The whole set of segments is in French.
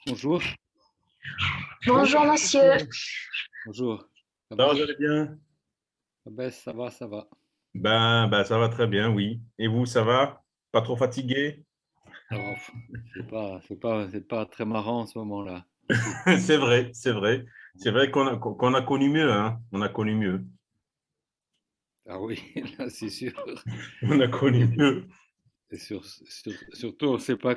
Bonjour. Bonjour monsieur. Bonjour. Ça Ça va, va? vous allez bien? Ah ben, ça va, ça va. Ça va très bien, oui. Et vous, ça va? Pas trop fatigué? Alors, c'est pas très marrant en ce moment-là, du tout. C'est vrai, c'est vrai. C'est vrai qu'on a connu mieux, hein. On a connu mieux. Ah oui, là, c'est sûr. On a connu Et, mieux. surtout, on sait pas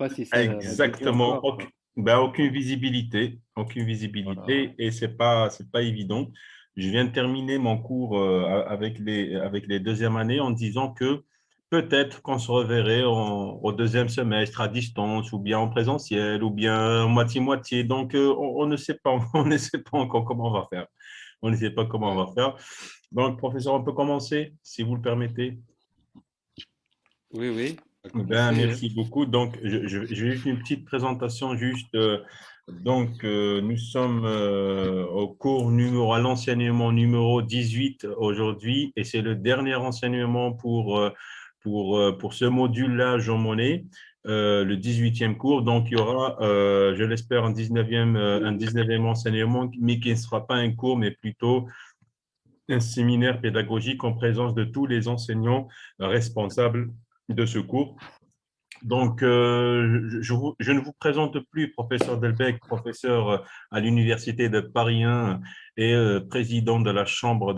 si ça va durer Exactement. encore, hein. Aucune visibilité. Aucune Voilà. visibilité. Et c'est pas évident. Je viens de terminer mon cours avec les deuxièmes années en disant que peut-être qu'on se reverrait au deuxième semestre à distance ou bien en présentiel ou bien moitié-moitié. Donc, on ne sait pas, on ne sait pas encore comment on va faire. On ne sait pas comment Ouais. on va faire. Donc, professeur, on peut commencer, si vous le permettez. Oui, oui, on va commencer, hein. Merci beaucoup. Donc, je vais faire une petite présentation juste. Nous sommes au à l'enseignement numéro 18 aujourd'hui, et c'est le dernier enseignement pour ce module-là, Jean Monnet, le 18e cours. Donc, il y aura, je l'espère, un 19e enseignement, mais qui ne sera pas un cours, mais plutôt un séminaire pédagogique en présence de tous les enseignants responsables de ce cours. Donc, je ne vous présente plus professeur Delbecq, professeur à l'Université de Paris 1 et président de la Chambre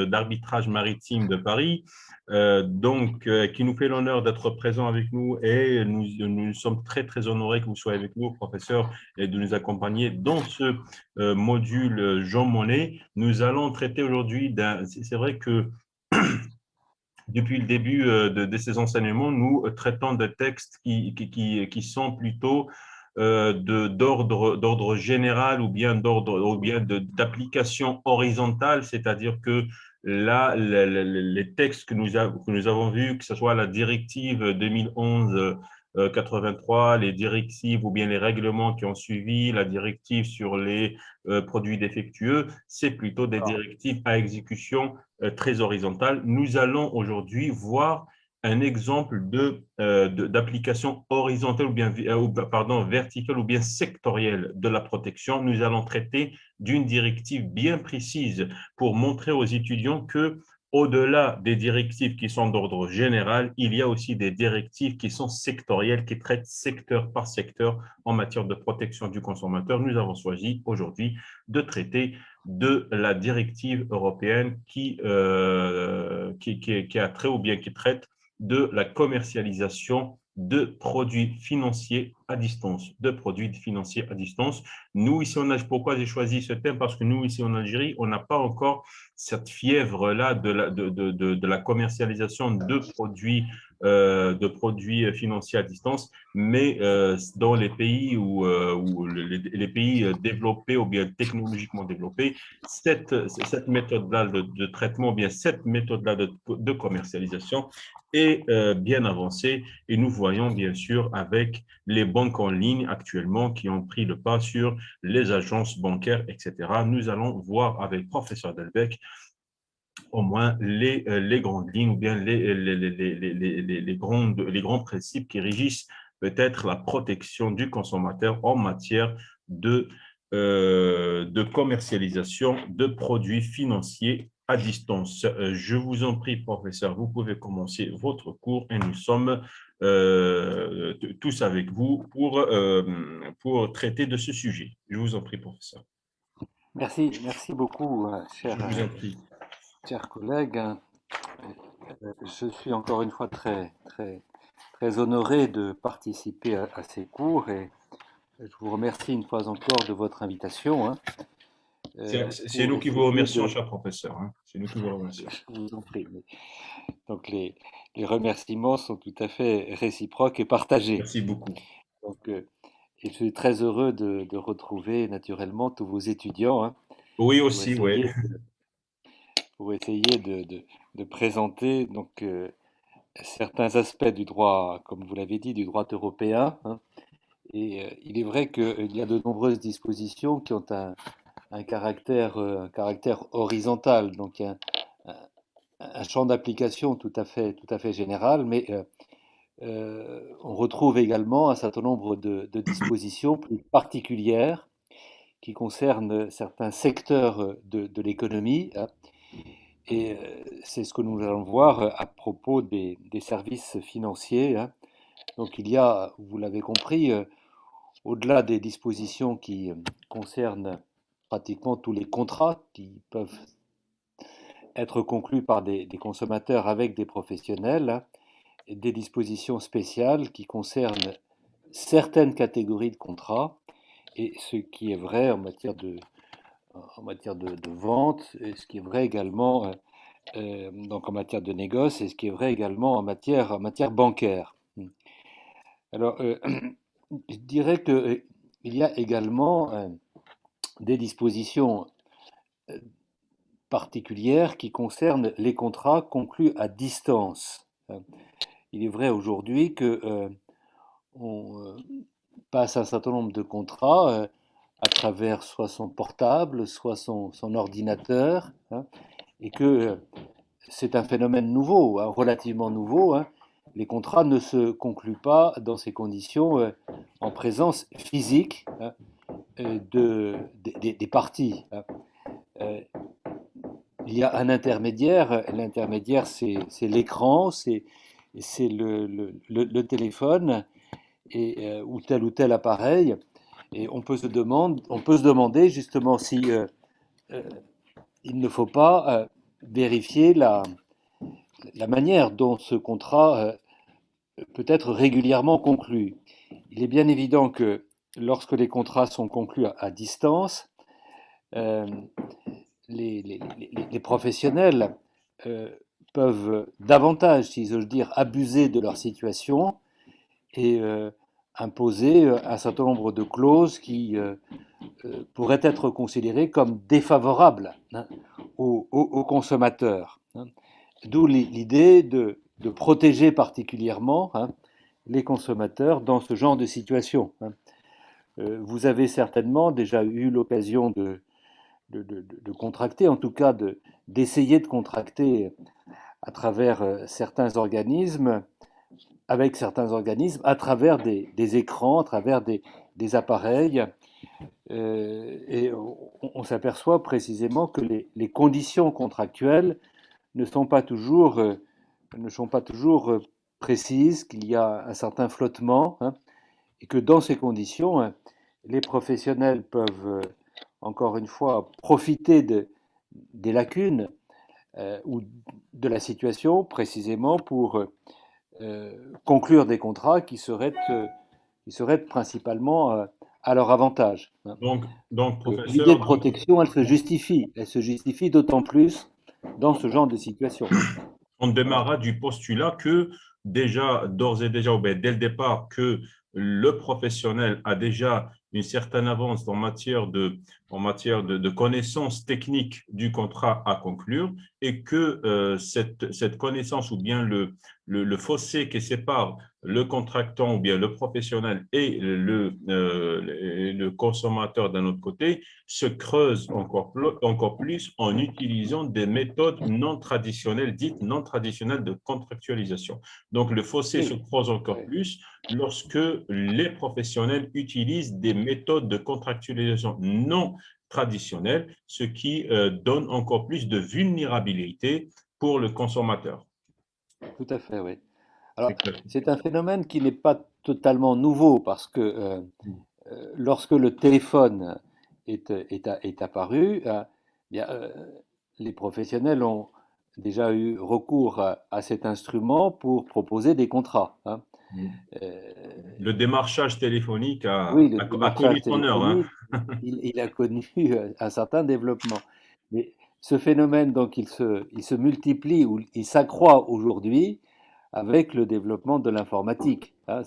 d'arbitrage maritime de Paris, qui nous fait l'honneur d'être présent avec nous, et nous sommes très, très honorés que vous soyez avec nous, professeur, et de nous accompagner dans ce module Jean Monnet. Nous allons traiter aujourd'hui c'est vrai que depuis le début de ces enseignements, nous traitons de textes qui sont plutôt d'ordre général ou bien d'application horizontale, c'est-à-dire que là, les textes que nous avons vus, que ce soit la directive 2011 83, les directives ou bien les règlements qui ont suivi, la directive sur les produits défectueux, c'est plutôt des directives à exécution très horizontale. Nous allons aujourd'hui voir un exemple d'application horizontale pardon, verticale ou bien sectorielle de la protection. Nous allons traiter d'une directive bien précise pour montrer aux étudiants que au-delà des directives qui sont d'ordre général, il y a aussi des directives qui sont sectorielles, qui traitent secteur par secteur en matière de protection du consommateur. Nous avons choisi aujourd'hui de traiter de la directive européenne qui a trait ou bien qui traite de la commercialisation de produits financiers à distance, Nous, ici en Algérie, pourquoi j'ai choisi ce thème? Parce que nous, ici en Algérie, on n'a pas encore cette fièvre-là de la commercialisation de produits financiers à distance, mais dans les pays où les pays développés ou bien technologiquement développés, cette méthode-là de traitement, ou bien cette méthode-là de commercialisation est bien avancée, et nous voyons bien sûr avec les banques en ligne actuellement qui ont pris le pas sur les agences bancaires, etc. Nous allons voir avec professeur Delbecq au moins les grandes lignes ou bien les grands principes qui régissent peut-être la protection du consommateur en matière de commercialisation de produits financiers à distance. Je vous en prie, professeur, vous pouvez commencer votre cours, et nous sommes tous avec vous pour traiter de ce sujet. Je vous en prie, professeur. Merci beaucoup, Je vous en prie. cher collègue. Je suis encore une fois très, très, très honoré de participer à ces cours, et je vous remercie une fois encore de votre invitation, hein, C'est pour nous qui vous essayer remercions, de... cher professeur, hein. C'est nous qui vous remercions. Je vous en prie. Donc les remerciements sont tout à fait réciproques et partagés. Merci beaucoup. Donc, et je suis très heureux de retrouver naturellement tous vos étudiants, hein, Oui, pour aussi, oui. essayer, de présenter donc, certains aspects du droit, comme vous l'avez dit, du droit européen, hein. Et il est vrai qu'il y a de nombreuses dispositions qui ont un caractère horizontal, donc un champ d'application tout à fait général, mais On retrouve également un certain nombre de dispositions plus particulières qui concernent certains secteurs de l'économie, hein. Et c'est ce que nous allons voir à propos des services financiers, hein. Donc il y a, vous l'avez compris, au-delà des dispositions qui concernent pratiquement tous les contrats qui peuvent être conclus par des consommateurs avec des professionnels, hein, et des dispositions spéciales qui concernent certaines catégories de contrats, et ce qui est vrai en matière de vente, et ce qui est vrai également donc en matière de négoce, et ce qui est vrai également en matière bancaire. Alors, je dirais qu'il y a également des dispositions euh, particulières qui concernent les contrats conclus à distance. Il est vrai aujourd'hui que on passe un certain nombre de contrats à travers soit son portable, soit son ordinateur, hein, et que c'est un phénomène nouveau, hein, relativement nouveau, hein. Les contrats ne se concluent pas dans ces conditions en présence physique, hein, des parties, hein. Euh, il y a un intermédiaire, l'intermédiaire c'est l'écran, c'est le téléphone ou tel appareil, et on peut se demander justement si euh, il ne faut pas vérifier la manière dont ce contrat peut être régulièrement conclu. Il est bien évident que lorsque les contrats sont conclus à distance, euh, les professionnels euh, peuvent davantage, si j'ose dire, abuser de leur situation et imposer un certain nombre de clauses qui pourraient être considérées comme défavorables, hein, aux consommateurs, hein. D'où l'idée de protéger particulièrement, hein, les consommateurs dans ce genre de situation, hein. Vous avez certainement déjà eu l'occasion de contracter, en tout cas d'essayer de contracter à travers certains organismes, avec certains organismes, à travers des écrans, à travers des appareils. Et on s'aperçoit précisément que les conditions contractuelles ne sont pas toujours, précises, qu'il y a un certain flottement, hein, et que dans ces conditions, hein, les professionnels peuvent, encore une fois, profiter des lacunes ou de la situation précisément pour conclure des contrats qui seraient principalement à leur avantage, hein. Donc, L'idée professeur, de protection, elle se justifie. Elle se justifie d'autant plus dans ce genre de situation. on démarra du postulat que déjà, d'ores et déjà, ou bien dès le départ, que le professionnel a déjà une certaine avance en matière de connaissance technique du contrat à conclure et que cette connaissance ou bien le fossé qui sépare le contractant ou bien le professionnel et le consommateur d'un autre côté se creuse encore plus en utilisant des méthodes non traditionnelles, dites non traditionnelles de contractualisation. Donc, le fossé se Oui, creuse encore oui, plus lorsque les professionnels utilisent des méthodes de contractualisation non traditionnelles, ce qui donne encore plus de vulnérabilité pour le consommateur. tout à fait, oui. Alors, Exact. c'est un phénomène qui n'est pas totalement nouveau parce que lorsque le téléphone est apparu, bien, les professionnels ont déjà eu recours à cet instrument pour proposer des contrats, hein. Euh, Le démarchage téléphonique oui, le a connu démarchage son heure, hein. téléphonique, il a connu un certain développement. Mais ce phénomène, donc, il se multiplie ou il s'accroît aujourd'hui avec le développement de l'informatique, hein.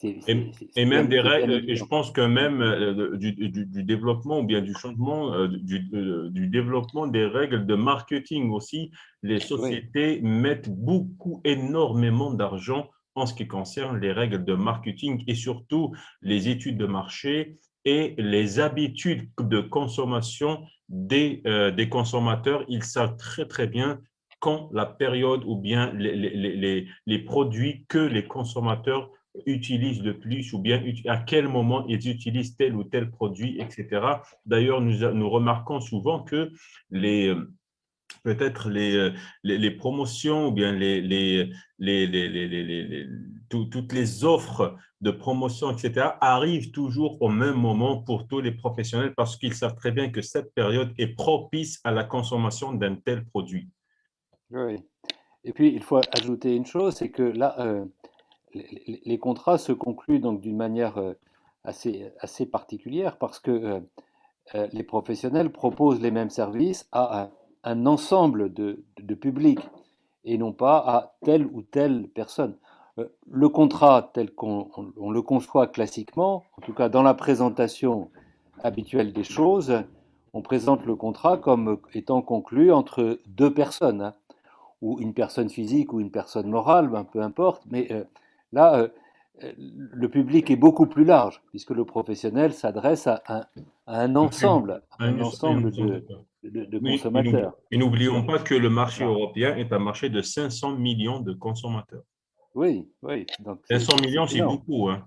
Et même des C'est bien règles, et je évident. pense que même du développement ou bien du changement, du développement des règles de marketing aussi, les Oui, sociétés mettent beaucoup, énormément d'argent en ce qui concerne les règles de marketing et surtout les études de marché et les habitudes de consommation des consommateurs. Ils savent très, très bien quand la période ou bien les produits que les consommateurs utilisent le plus ou bien à quel moment ils utilisent tel ou tel produit, etc. D'ailleurs, nous remarquons souvent que les, peut-être les promotions ou bien toutes les offres de promotion, etc., arrivent toujours au même moment pour tous les professionnels parce qu'ils savent très bien que cette période est propice à la consommation d'un tel produit. Oui. Et puis, il faut ajouter une chose, c'est que là, les contrats se concluent donc d'une manière assez particulière parce que les professionnels proposent les mêmes services à un ensemble de publics et non pas à telle ou telle personne. Le contrat tel qu'on le conçoit classiquement, en tout cas dans la présentation habituelle des choses, on présente le contrat comme étant conclu entre deux personnes, hein, ou une personne physique ou une personne morale, ben, peu importe, mais là, le public est beaucoup plus large, puisque le professionnel s'adresse à un ensemble, de Oui, consommateurs. et Bien sûr. n'oublions pas que le marché Voilà. européen est un marché de 500 millions de consommateurs. Oui, oui, donc 500 c'est millions, c'est énorme. beaucoup, hein.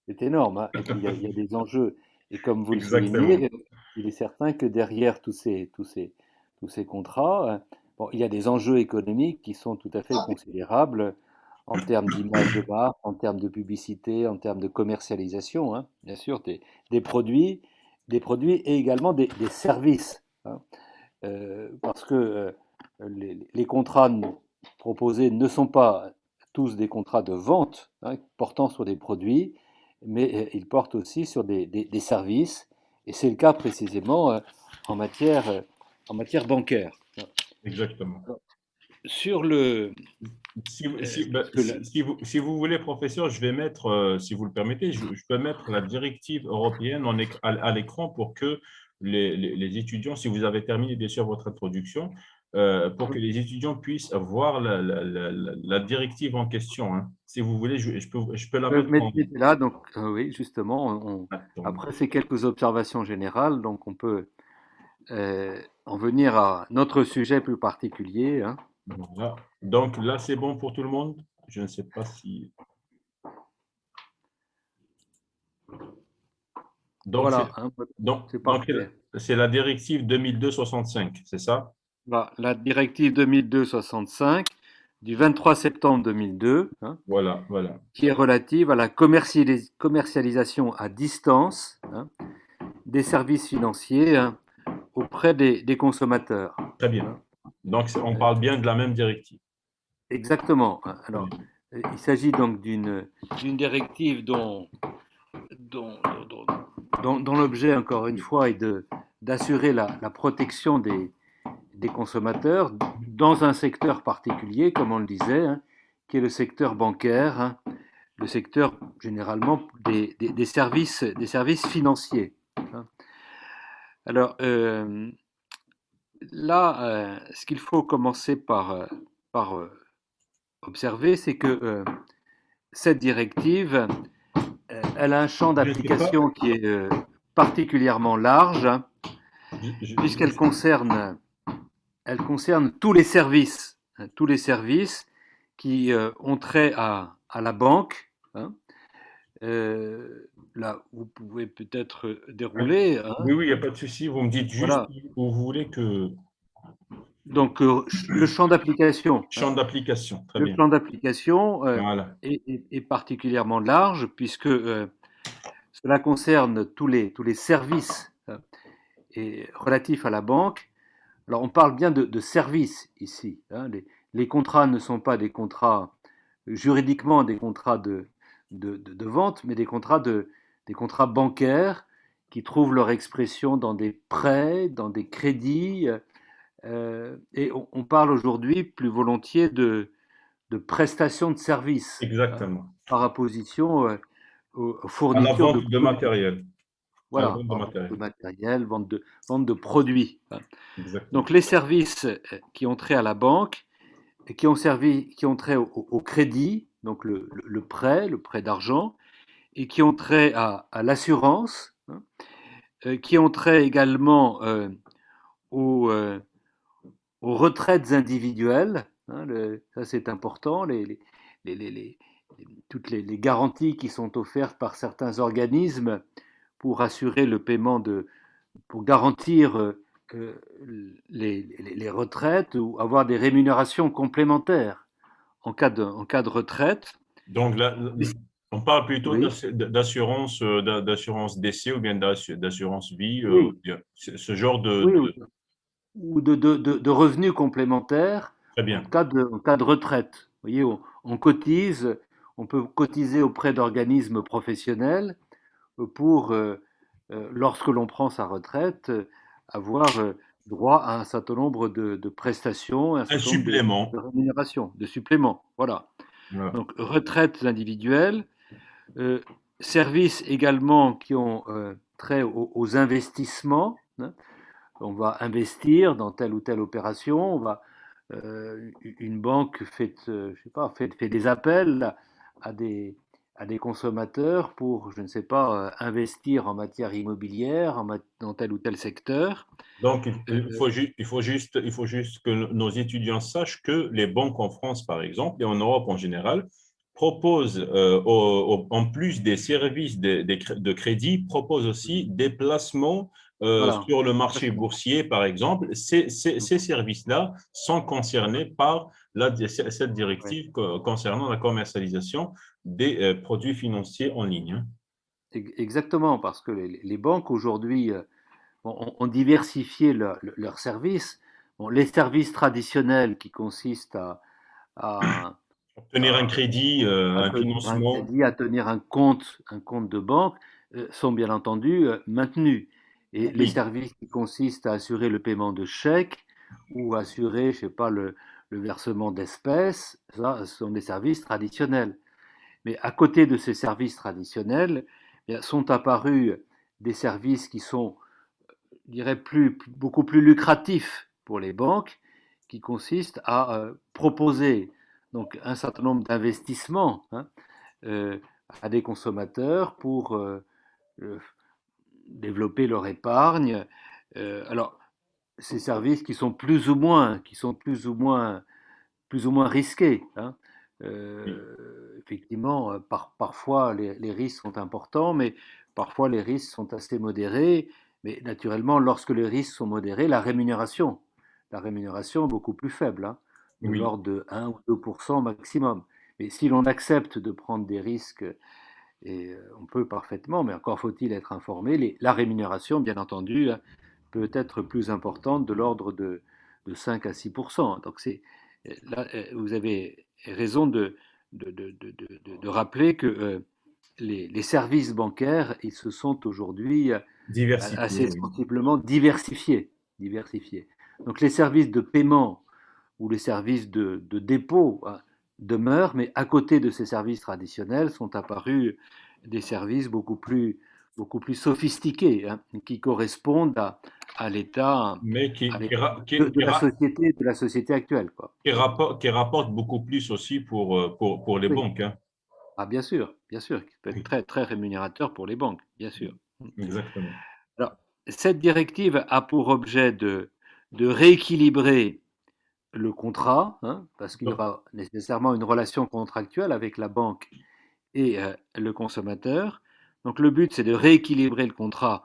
C'est énorme, hein. Et puis il y a des enjeux. Et comme vous le Exactement. soulignez, il est certain que derrière tous ces contrats, bon, il y a des enjeux économiques qui sont tout à fait considérables en termes d'image de marque, en termes de publicité, en termes de commercialisation, hein, bien sûr, des produits, des produits et également des services, hein. Parce que les contrats proposés ne sont pas tous des contrats de vente, hein, portant sur des produits, mais ils portent aussi sur des services, et c'est le cas précisément en matière bancaire. Exactement. Sur le... Ben, parce que si vous voulez, professeur, je vais mettre, si vous le permettez, je peux mettre la directive européenne à l'écran pour que les étudiants, si vous avez terminé bien sûr votre introduction, pour que les étudiants puissent voir la directive en question, hein. Si vous voulez, je peux la mettre en... mettez là, donc oui, justement, Attends. après ces quelques observations générales, donc on peut en venir à notre sujet plus particulier, hein. Voilà. Donc là, c'est bon pour tout le monde? Je ne sais pas si... Donc, Voilà, hein, c'est donc, parfait. c'est la directive 2002-65, c'est ça? Voilà, la directive 2002-65 du 23 septembre 2002, hein, Voilà, voilà. qui est relative à la commercialisation à distance, hein, des services financiers, hein, auprès des consommateurs, Très bien. hein. Donc, on parle bien de la même directive. Exactement, hein. Très Alors, bien. il s'agit donc d'une directive dont, dont- dont l'objet, encore une fois, est d'assurer la protection des consommateurs dans un secteur particulier, comme on le disait, hein, qui est le secteur bancaire, hein, le secteur généralement des services financiers, hein. Alors là, ce qu'il faut commencer par observer, c'est que cette directive, elle a un champ Je ne sais pas. d'application qui est particulièrement large, hein, puisqu'elle Je- elle concerne tous les services, hein, tous les services qui ont trait à la banque, hein. Là, vous pouvez peut-être dérouler, Oui, hein, oui, il n'y a pas de souci. Vous me dites juste voilà. où vous voulez que... Donc, le champ d'application, hein. Champ d'application. Très Le bien. champ d'application Voilà. est particulièrement large puisque cela concerne tous les services et relatifs à la banque. Alors, on parle bien de services ici, hein. Les contrats ne sont pas des contrats juridiquement des contrats de vente, mais des contrats bancaires qui trouvent leur expression dans des prêts, dans des crédits. Et on parle aujourd'hui plus volontiers de prestations de services, hein, Exactement. par opposition aux À la fournitures de vente de produits. matériel. À la Voilà, vente de vente de matériel. matériel, vente de produits, hein. Exactement. Donc les services qui ont trait à la banque, et qui ont trait au crédit, donc le prêt d'argent, et qui ont trait à l'assurance, hein, qui ont trait également au, aux retraites individuelles, hein, ça c'est important, les- les- les- toutes les garanties qui sont offertes par certains organismes pour assurer le paiement pour garantir les retraites ou avoir des rémunérations complémentaires en cas de retraite. Donc là, on parle plutôt Oui, d'assurance, d'assurance décès ou bien d'assurance vie, oui, bien, ce genre oui, ou de revenus complémentaires très bien. en cas de retraite. Vous voyez, on cotise, on peut cotiser auprès d'organismes professionnels pour, lorsque l'on prend sa retraite, avoir droit à un certain nombre de prestations, un Un certain nombre supplément. de rémunérations, de suppléments. Voilà. Voilà. Donc, retraites individuelles, euh, services également qui ont trait aux investissements, hein. On va investir dans telle ou telle opération, une banque je sais pas, fait des appels à des, à des consommateurs pour, je ne sais pas, investir en matière immobilière, dans tel ou tel secteur. Donc, Euh, il faut juste que nos étudiants sachent que les banques en France, par exemple, et en Europe en général, proposent, en plus des services de crédit, proposent aussi des placements voilà, sur le des marché placements. boursier, par exemple. Ces services-là sont concernés par cette Ouais. directive concernant la commercialisation des produits financiers en ligne, hein. Exactement, parce que les banques aujourd'hui ont diversifié leurs services. Bon, les services traditionnels qui consistent à, Obtenir un à, crédit, à un tenir un financement, crédit, à tenir un compte de banque, sont bien entendu maintenus. Et les oui. services qui consistent à assurer le paiement de chèques ou assurer, je sais pas, le versement d'espèces, ça, ce sont des services traditionnels. Mais à côté de ces services traditionnels, eh bien, sont apparus des services qui sont, je dirais, beaucoup plus lucratifs pour les banques, qui consistent à proposer donc un certain nombre d'investissements, hein, euh, à des consommateurs pour euh, développer leur épargne. Alors, ces services qui sont plus ou moins risqués, hein. Oui. Effectivement, parfois les risques sont importants, mais parfois les risques sont assez modérés. Mais naturellement, lorsque les risques sont modérés, la rémunération est beaucoup plus faible, hein, de Oui. l'ordre de 1 ou 2% maximum. Mais si l'on accepte de prendre des risques, et on peut parfaitement, mais encore faut-il être informé, la rémunération, bien entendu, hein, peut être plus importante, de l'ordre de 5 à 6%. Donc là, vous avez raison de rappeler que les services bancaires, ils se sont aujourd'hui Diversifié, assez oui. sensiblement diversifiés. Donc les services de paiement ou les services de dépôt, hein, demeurent, mais à côté de ces services traditionnels sont apparus des services beaucoup plus sophistiqués, hein, qui correspondent à l'état Mais de la société actuelle, quoi. qui rapporte beaucoup plus aussi pour les Oui. banques, hein. Ah, bien sûr, qui peut être Oui, très, très rémunérateur pour les banques, bien sûr. exactement. Alors, cette directive a pour objet de rééquilibrer le contrat, hein, parce qu'il y Donc, aura nécessairement une relation contractuelle avec la banque et le consommateur. Donc le but, c'est de rééquilibrer le contrat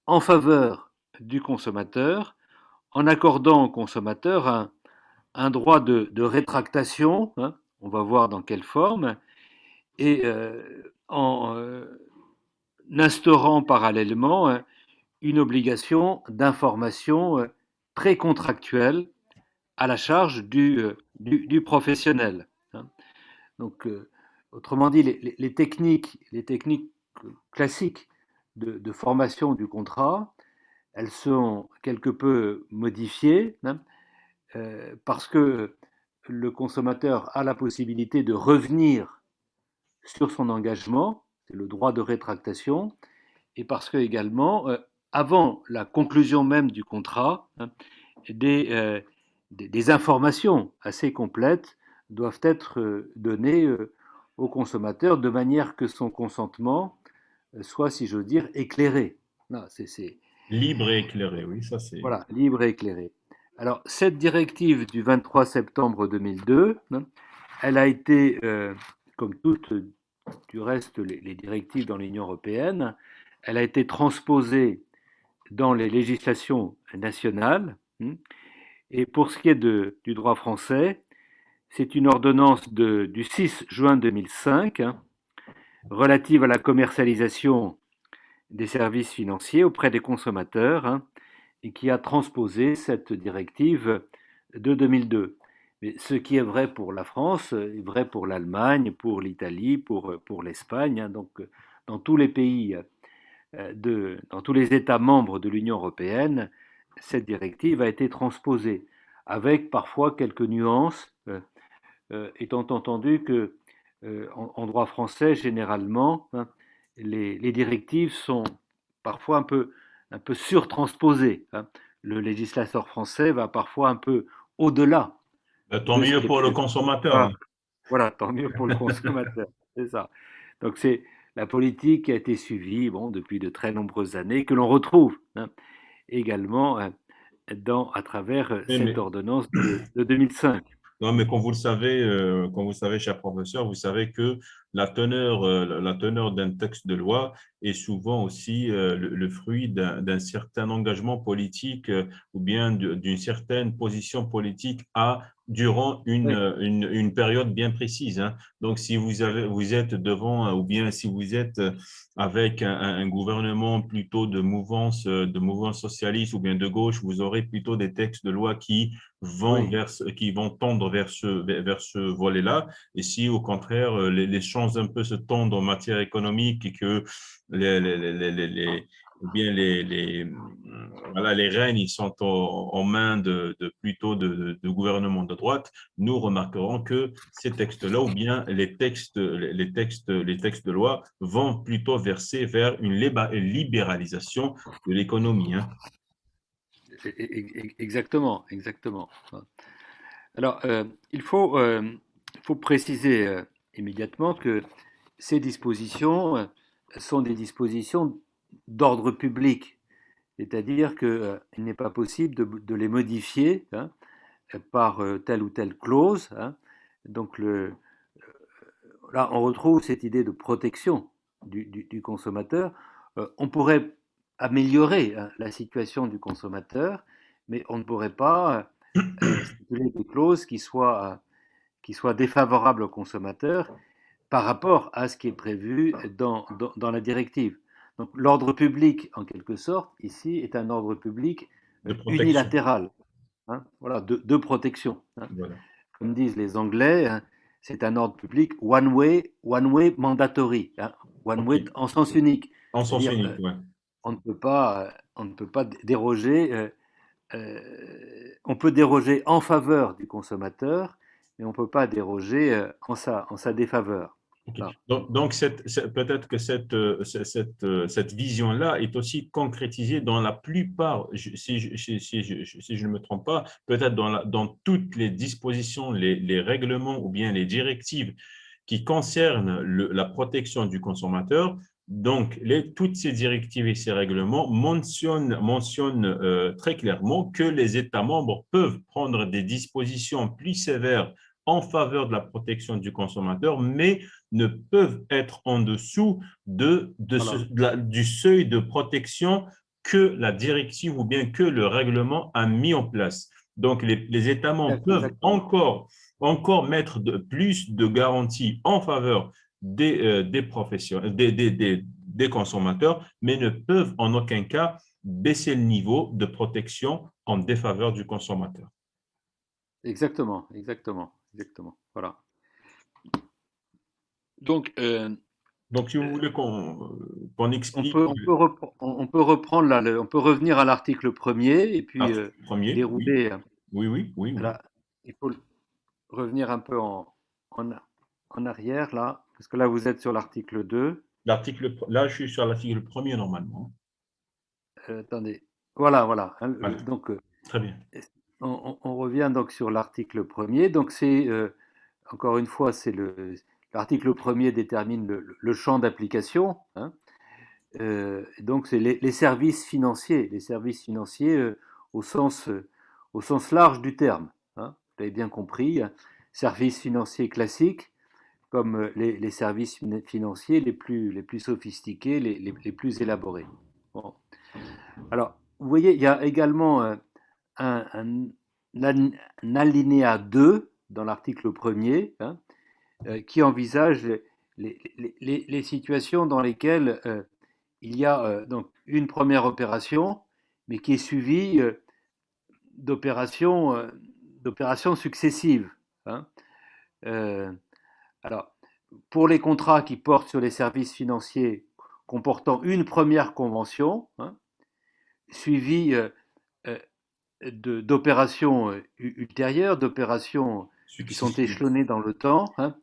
en faveur du consommateur, en accordant au consommateur un droit de rétractation, hein, on va voir dans quelle forme, et en instaurant parallèlement une obligation d'information précontractuelle à la charge du professionnel, hein. Donc, autrement dit, les techniques classiques de formation du contrat, elles sont quelque peu modifiées, hein, parce que le consommateur a la possibilité de revenir sur son engagement, c'est le droit de rétractation, et parce que également, avant la conclusion même du contrat, hein, des, euh, des informations assez complètes doivent être données au consommateur de manière que son consentement soit, si j'ose dire, éclairé. Non, libre et éclairé, oui, ça c'est. voilà, libre et éclairé. Alors, cette directive du 23 septembre 2002, elle a été, comme toutes du reste les directives dans l'Union européenne, elle a été transposée dans les législations nationales. Et pour ce qui est du droit français, c'est une ordonnance du 6 juin 2005 relative à la commercialisation des services financiers auprès des consommateurs et qui a transposé cette directive de 2002. Mais ce qui est vrai pour la France est vrai pour l'Allemagne, pour l'Italie, pour l'Espagne. Donc, dans tous les pays, dans tous les États membres de l'Union européenne, cette directive a été transposée, avec parfois quelques nuances, étant entendu que en droit français, généralement, les directives sont parfois un peu surtransposées. Le législateur français va parfois un peu au-delà Tant de ce mieux qui est pour le prévu. consommateur. Ah, voilà, tant mieux pour le consommateur, c'est ça. Donc c'est la politique qui a été suivie bon, depuis de très nombreuses années, que l'on retrouve également à travers Mais, cette mais- ordonnance de 2005. Non, mais comme vous le savez, cher professeur, vous savez que la teneur d'un texte de loi est souvent aussi le fruit d'un certain engagement politique ou bien d'une certaine position politique durant Oui, une période bien précise, hein. Donc, si vous êtes devant ou bien si vous êtes avec un gouvernement plutôt de mouvance socialiste ou bien de gauche, vous aurez plutôt des textes de loi oui. qui vont tendre vers ce volet-là. Et si au contraire, les choses un peu se tendent en matière économique et que ou bien voilà, les rênes ils sont en main plutôt de gouvernement de droite, nous remarquerons que ces textes-là, ou bien les textes de loi, vont plutôt verser vers une libéralisation de l'économie, hein. Exactement, exactement. Alors, il faut préciser immédiatement que ces dispositions sont des dispositions d'ordre public, c'est-à-dire qu'il n'est pas possible de les modifier par telle ou telle clause. Donc, là, on retrouve cette idée de protection du consommateur. On pourrait améliorer la situation du consommateur, mais on ne pourrait pas stipuler des clauses qui soient défavorables au consommateur par rapport à ce qui est prévu dans la directive. Donc l'ordre public, en quelque sorte, ici, est un ordre public De protection. unilatéral, voilà, de protection. Voilà. Comme disent les Anglais, c'est un ordre public one way mandatory, one way OK. en sens unique. En sens C'est-à-dire, unique, ouais. on ne peut pas déroger. On peut déroger en faveur du consommateur, mais on ne peut pas déroger en sa défaveur. OK. Voilà. Donc peut-être que cette vision-là est aussi concrétisée dans la plupart, si je ne me trompe pas, peut-être dans toutes les dispositions, les règlements ou bien les directives qui concernent la protection du consommateur. Donc, toutes ces directives et ces règlements mentionnent très clairement que les États membres peuvent prendre des dispositions plus sévères en faveur de la protection du consommateur, mais ne peuvent être en dessous Voilà. du seuil de protection que la directive ou bien que le règlement a mis en place. Donc, les États membres peuvent Exactement. encore mettre plus de garanties en faveur des professionnels, des consommateurs, mais ne peuvent en aucun cas baisser le niveau de protection en défaveur du consommateur. Exactement. Exactement. Exactement. Voilà. Donc, Donc, si vous voulez qu'on explique on peut reprendre là, on peut revenir à l'article premier et puis l'article premier, oui, dérouler. oui, oui, oui, oui. Là, il faut revenir un peu en, en arrière là, parce que là vous êtes sur l'article 2. Là, je suis sur l'article premier normalement. Attendez. Voilà, voilà. Voilà, Donc, très bien. on revient donc sur l'article premier. Donc, c'est encore une fois, l'article premier détermine le champ d'application. Donc, c'est les services financiers au sens, au sens large du terme. Hein, vous l'avez bien compris, services financiers classiques, comme les services financiers les plus sophistiqués, les plus élaborés. Bon. Alors, vous voyez, il y a également un alinéa 2 dans l'article 1er, hein, qui envisage les situations dans lesquelles il y a donc une première opération, mais qui est suivie d'opérations successives. Hein. Alors, pour les contrats qui portent sur les services financiers comportant une première convention, hein, suivie d'opérations ultérieures, d'opérations qui sont échelonnées dans le temps, hein,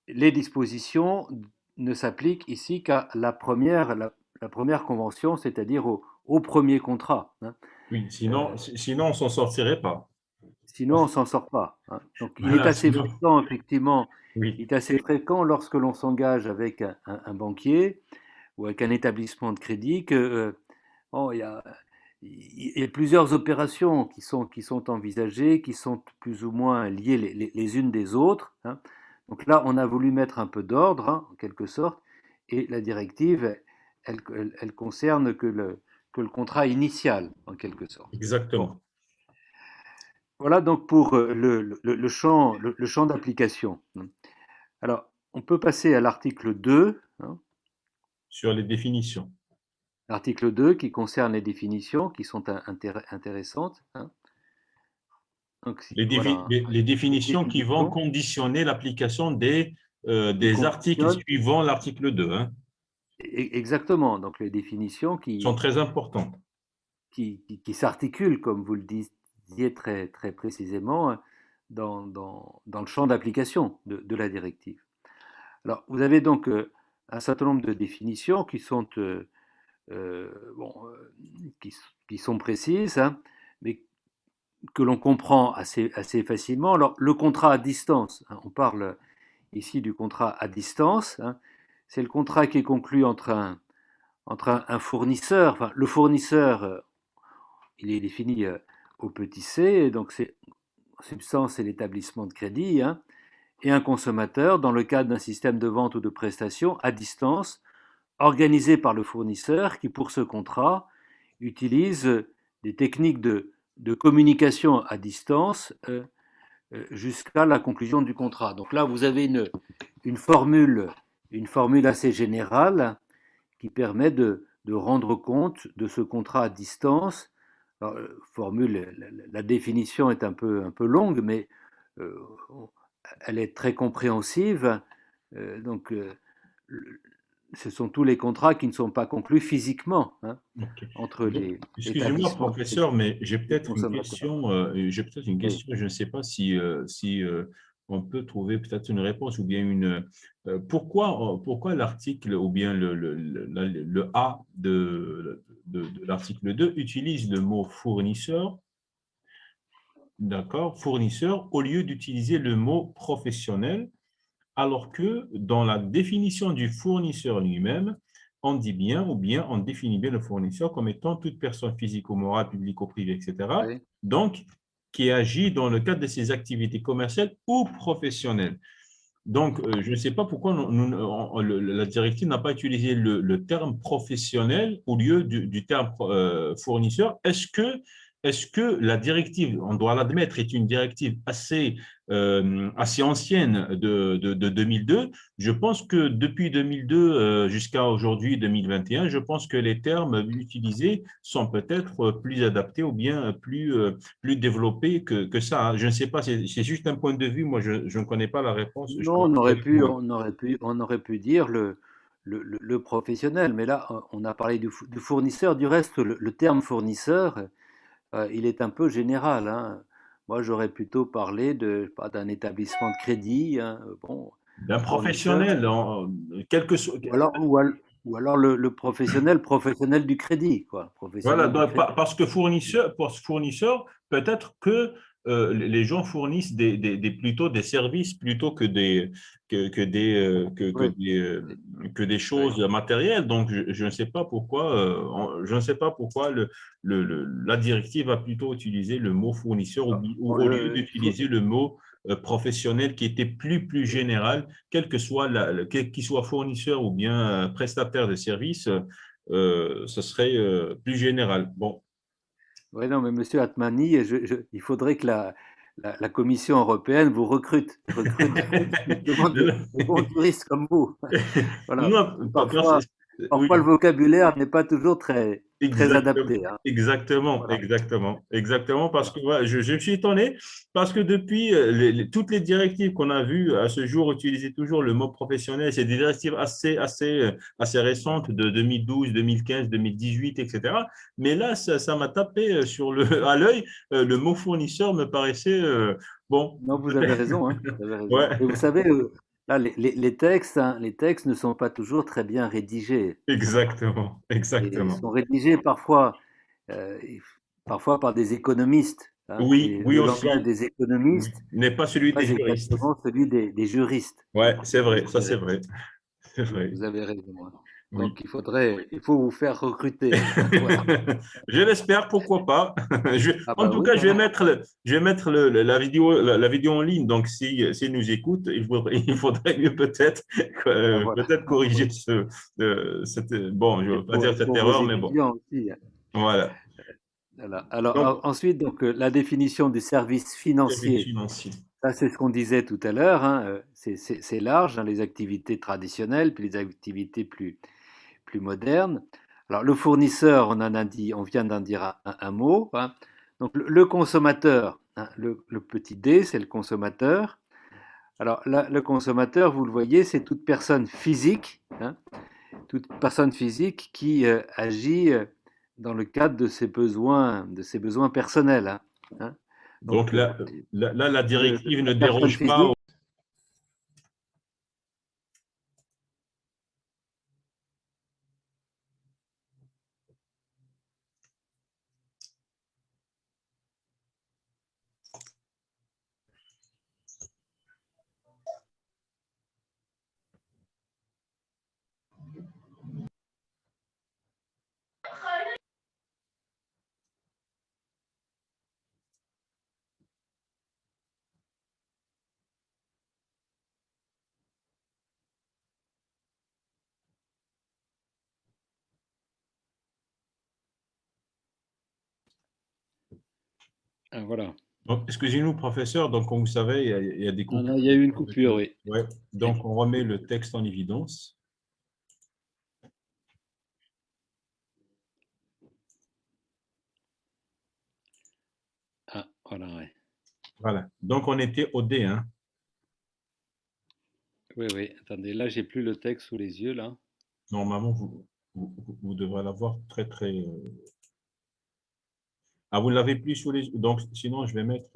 les dispositions ne s'appliquent ici qu'à la première convention, c'est-à-dire au premier contrat. Hein. Oui, sinon on ne s'en sortirait pas. Sinon, on ne s'en sort pas. Hein. Donc, il Voilà, est assez sinon, fréquent, effectivement, oui, il est assez fréquent lorsque l'on s'engage avec un banquier ou avec un établissement de crédit que bon, il y a plusieurs opérations qui sont envisagées, qui sont plus ou moins liées les unes des autres. Hein. Donc là, on a voulu mettre un peu d'ordre, hein, en quelque sorte, et la directive, elle concerne que le contrat initial, en quelque sorte. exactement. Bon. Voilà donc pour le champ d'application. Alors, on peut passer à l'article 2, hein, Sur les définitions. l'article 2 qui concerne les définitions qui sont intéressantes. Hein. Donc, voilà, Les définitions qui vont définitions conditionner l'application des articles conditionnent suivant l'article 2. Hein, exactement. Donc, les définitions sont très importantes. qui s'articulent, comme vous le disiez très, très précisément, dans le champ d'application de la directive. Alors, vous avez donc un certain nombre de définitions qui sont, qui sont précises, hein, mais que l'on comprend assez facilement. Alors, le contrat à distance, hein, on parle ici du contrat à distance, hein, c'est le contrat qui est conclu entre un fournisseur, enfin, le fournisseur, il est défini au petit c, donc c'est en substance c'est l'établissement de crédit, hein, et un consommateur dans le cadre d'un système de vente ou de prestation à distance organisé par le fournisseur qui, pour ce contrat, utilise des techniques de communication à distance jusqu'à la conclusion du contrat. Donc là, vous avez une formule assez générale qui permet de rendre compte de ce contrat à distance. Alors, la définition est un peu longue, mais elle est très compréhensive. Donc, ce sont tous les contrats qui ne sont pas conclus physiquement, hein, Okay. entre les Excusez-moi, établissements professeur, mais j'ai et les peut-être une consommateurs. question. Oui. Je ne sais pas si, on peut trouver peut-être une réponse ou bien une. Pourquoi l'article ou bien le A de l'article 2 utilise le mot fournisseur, d'accord, fournisseur, au lieu d'utiliser le mot professionnel, alors que dans la définition du fournisseur lui-même, on dit bien ou bien on définit bien le fournisseur comme étant toute personne physique ou morale, publique ou privée, etc. Oui. Donc, qui agit dans le cadre de ses activités commerciales ou professionnelles. Donc, je ne sais pas pourquoi la directive n'a pas utilisé le terme professionnel au lieu du terme fournisseur. Est-ce que la directive, on doit l'admettre, est une directive assez ancienne de 2002? Je pense que depuis 2002 jusqu'à aujourd'hui, 2021, je pense que les termes utilisés sont peut-être plus adaptés ou bien plus développé que ça. Hein. Je ne sais pas, c'est juste un point de vue. Moi, je ne connais pas la réponse. Je Non, pense on aurait pu dire le professionnel, mais là, on a parlé du fournisseur. Du reste, le terme fournisseur, il est un peu général. Hein. Moi, j'aurais plutôt parlé d'un établissement de crédit, hein, bon, d'un fournisseur, professionnel, quelque chose. ou alors le professionnel du crédit, quoi, Voilà, professionnel du donc, crédit. parce que fournisseur, peut-être que les gens fournissent plutôt des services plutôt Oui, que des oui. choses matérielles. Donc, je ne sais pas pourquoi, je ne sais pas pourquoi la directive a plutôt utilisé le mot fournisseur Bon, au lieu d'utiliser le mot professionnel qui était plus général, quel que soit quel qu'il soit fournisseur ou bien prestataire de services, ce serait plus général. Bon, ouais, non, mais Monsieur Atmani, il faudrait que la Commission européenne vous recrute justement des bons juristes comme vous. Voilà. non, oui, Parfois le vocabulaire n'est pas toujours très exactement, adapté, hein. Voilà. exactement, parce Voilà. que voilà, je me suis étonné, parce que depuis toutes les directives qu'on a vues à ce jour utiliser toujours le mot professionnel, c'est des directives assez récentes de 2012, 2015, 2018, etc. Mais là, ça m'a tapé à l'œil, le mot fournisseur me paraissait, bon, Non, vous avez peut-être, raison, hein, vous avez raison. ouais, Et vous savez, là, les textes, hein, les textes ne sont pas toujours très bien rédigés, hein. exactement, Et ils exactement. sont rédigés parfois par des économistes, hein. Oui, Et oui le langage aussi, des oui, économistes n'est pas celui n'est des pas juristes. exactement celui des juristes, Ouais, hein. c'est Et vrai, je ça c'est dirais, vrai, c'est vrai. vous avez raison, hein. Oui. Donc il faut vous faire recruter. Voilà. Je l'espère, pourquoi pas. Ah En bah tout oui, cas, hein. je vais mettre la vidéo en ligne. Donc, s'ils nous écoutent, il faudrait mieux Ah, voilà. peut-être corriger Oui. bon, je ne Et veux pas dire cette pour vos erreur, mais bon, étudiants aussi, hein. voilà. Voilà. Alors Donc, ensuite, donc la définition du service service financier. financier. Ça, c'est ce qu'on disait tout à l'heure, hein, c'est large, hein, les activités traditionnelles, puis les activités plus modernes. Alors, le fournisseur, on vient d'en dire un mot, hein. Donc, le consommateur, hein, le petit d, c'est le consommateur. Alors, là, le consommateur, vous le voyez, c'est toute personne physique, hein, toute personne physique qui agit dans le cadre de ses besoins personnels, hein, hein. Donc, Donc, la directive ne la personne déroge pas. physique. Voilà. Donc, excusez-nous, professeur. Donc, comme vous savez, il y a des Non, coupures. non, il y a eu une coupure, oui. Ouais. Donc, on remet le texte en évidence. Ah, voilà, ouais. Voilà. Donc, on était au D, hein. Oui, oui. Attendez, là, j'ai plus le texte sous les yeux, là. Normalement, vous devrez l'avoir très. Ah, vous ne l'avez plus sous les yeux. Donc, sinon, je vais mettre.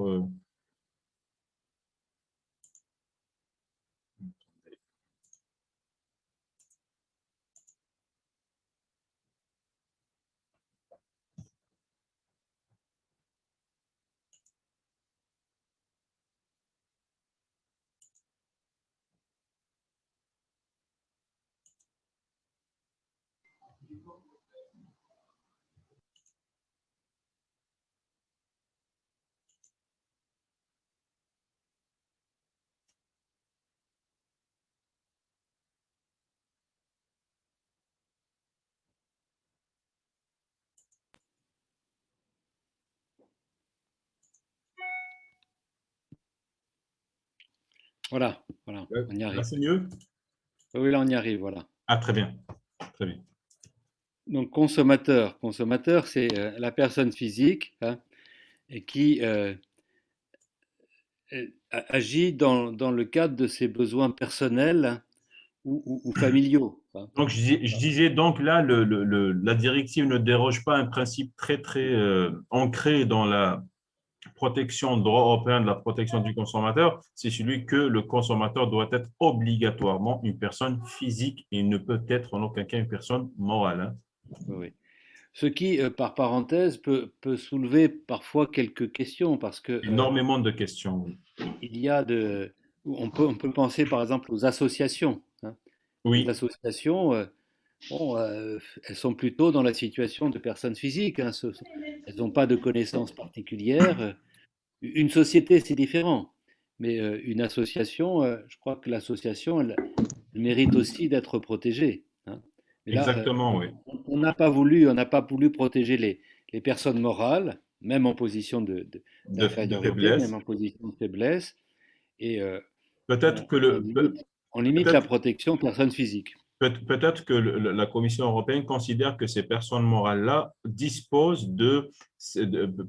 Voilà, voilà, Ouais, on y là, arrive. c'est mieux? Oui, oui, là, on y arrive, voilà. Ah, très bien. Très bien. Donc, consommateur, c'est la personne physique, hein, et qui agit dans le cadre de ses besoins personnels, hein, ou familiaux, hein. Donc, je disais donc là, la directive ne déroge pas à un principe très ancré dans la protection, droit européen de la protection du consommateur. C'est celui que le consommateur doit être obligatoirement une personne physique et ne peut être en aucun cas une personne morale, hein. Oui, oui. Ce qui, par parenthèse, peut soulever parfois quelques questions parce que Énormément de questions, oui. il y a on peut penser par exemple aux associations, hein. Les Oui, associations, bon, elles sont plutôt dans la situation de personnes physiques, hein. Elles n'ont pas de connaissances particulières. Une société, c'est différent. Mais une association, je crois que l'association, elle mérite aussi d'être protégée, hein. Mais là, exactement, oui. on n'a pas voulu protéger les personnes morales, même en position De d'infériorité, même faiblesse. en position de faiblesse, et Peut-être que on on limite la peut-être protection aux personnes physiques. Peut-être que la Commission européenne considère que ces personnes morales-là disposent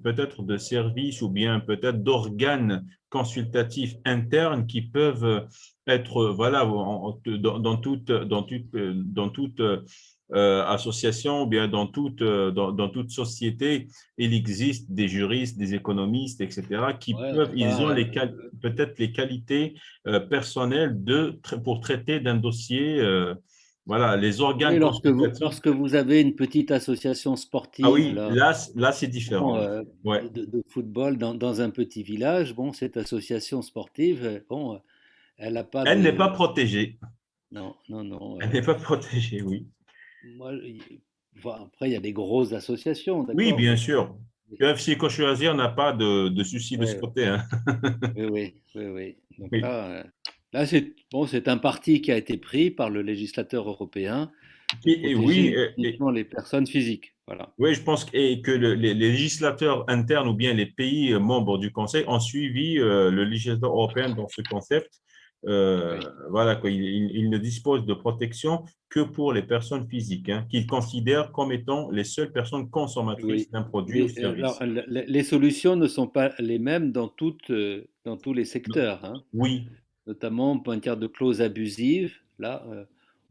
peut-être de services ou bien peut-être d'organes consultatifs internes qui peuvent être, voilà, dans toute association ou bien dans toute société, il existe des juristes, des économistes, etc., Ouais, ils ont enfin, peut-être les qualités personnelles pour traiter d'un dossier. Voilà, les organes oui, consultatifs. lorsque vous avez une petite association Ah sportive, oui, là, là c'est bon, différent. Ouais. de football dans un petit village, bon, cette association sportive, bon, elle n'a pas Elle n'est pas de... protégée. Non, non, non. Elle n'est pas protégée, oui. Moi, enfin, après, il y a des grosses associations, Oui, d'accord, bien mais... sûr. mais- UFC Choisir n'a pas de souci de ce ouais, côté, hein. oui, oui, oui, oui. Donc Oui. là, là c'est bon, c'est un parti qui a été pris par le législateur européen de Oui, protéger uniquement les personnes physiques. Voilà. oui, je pense que les législateurs internes ou bien les pays membres du Conseil ont suivi le législateur européen dans ce concept. Oui. Voilà, quoi, il ne dispose de protection que pour les personnes physiques, hein, qu'ils considèrent comme étant les seules personnes consommatrices Oui. d'un produit ou Mais alors, service. les solutions ne sont pas les mêmes dans tous les secteurs, hein. Oui, Notamment en matière de clauses abusives. Là,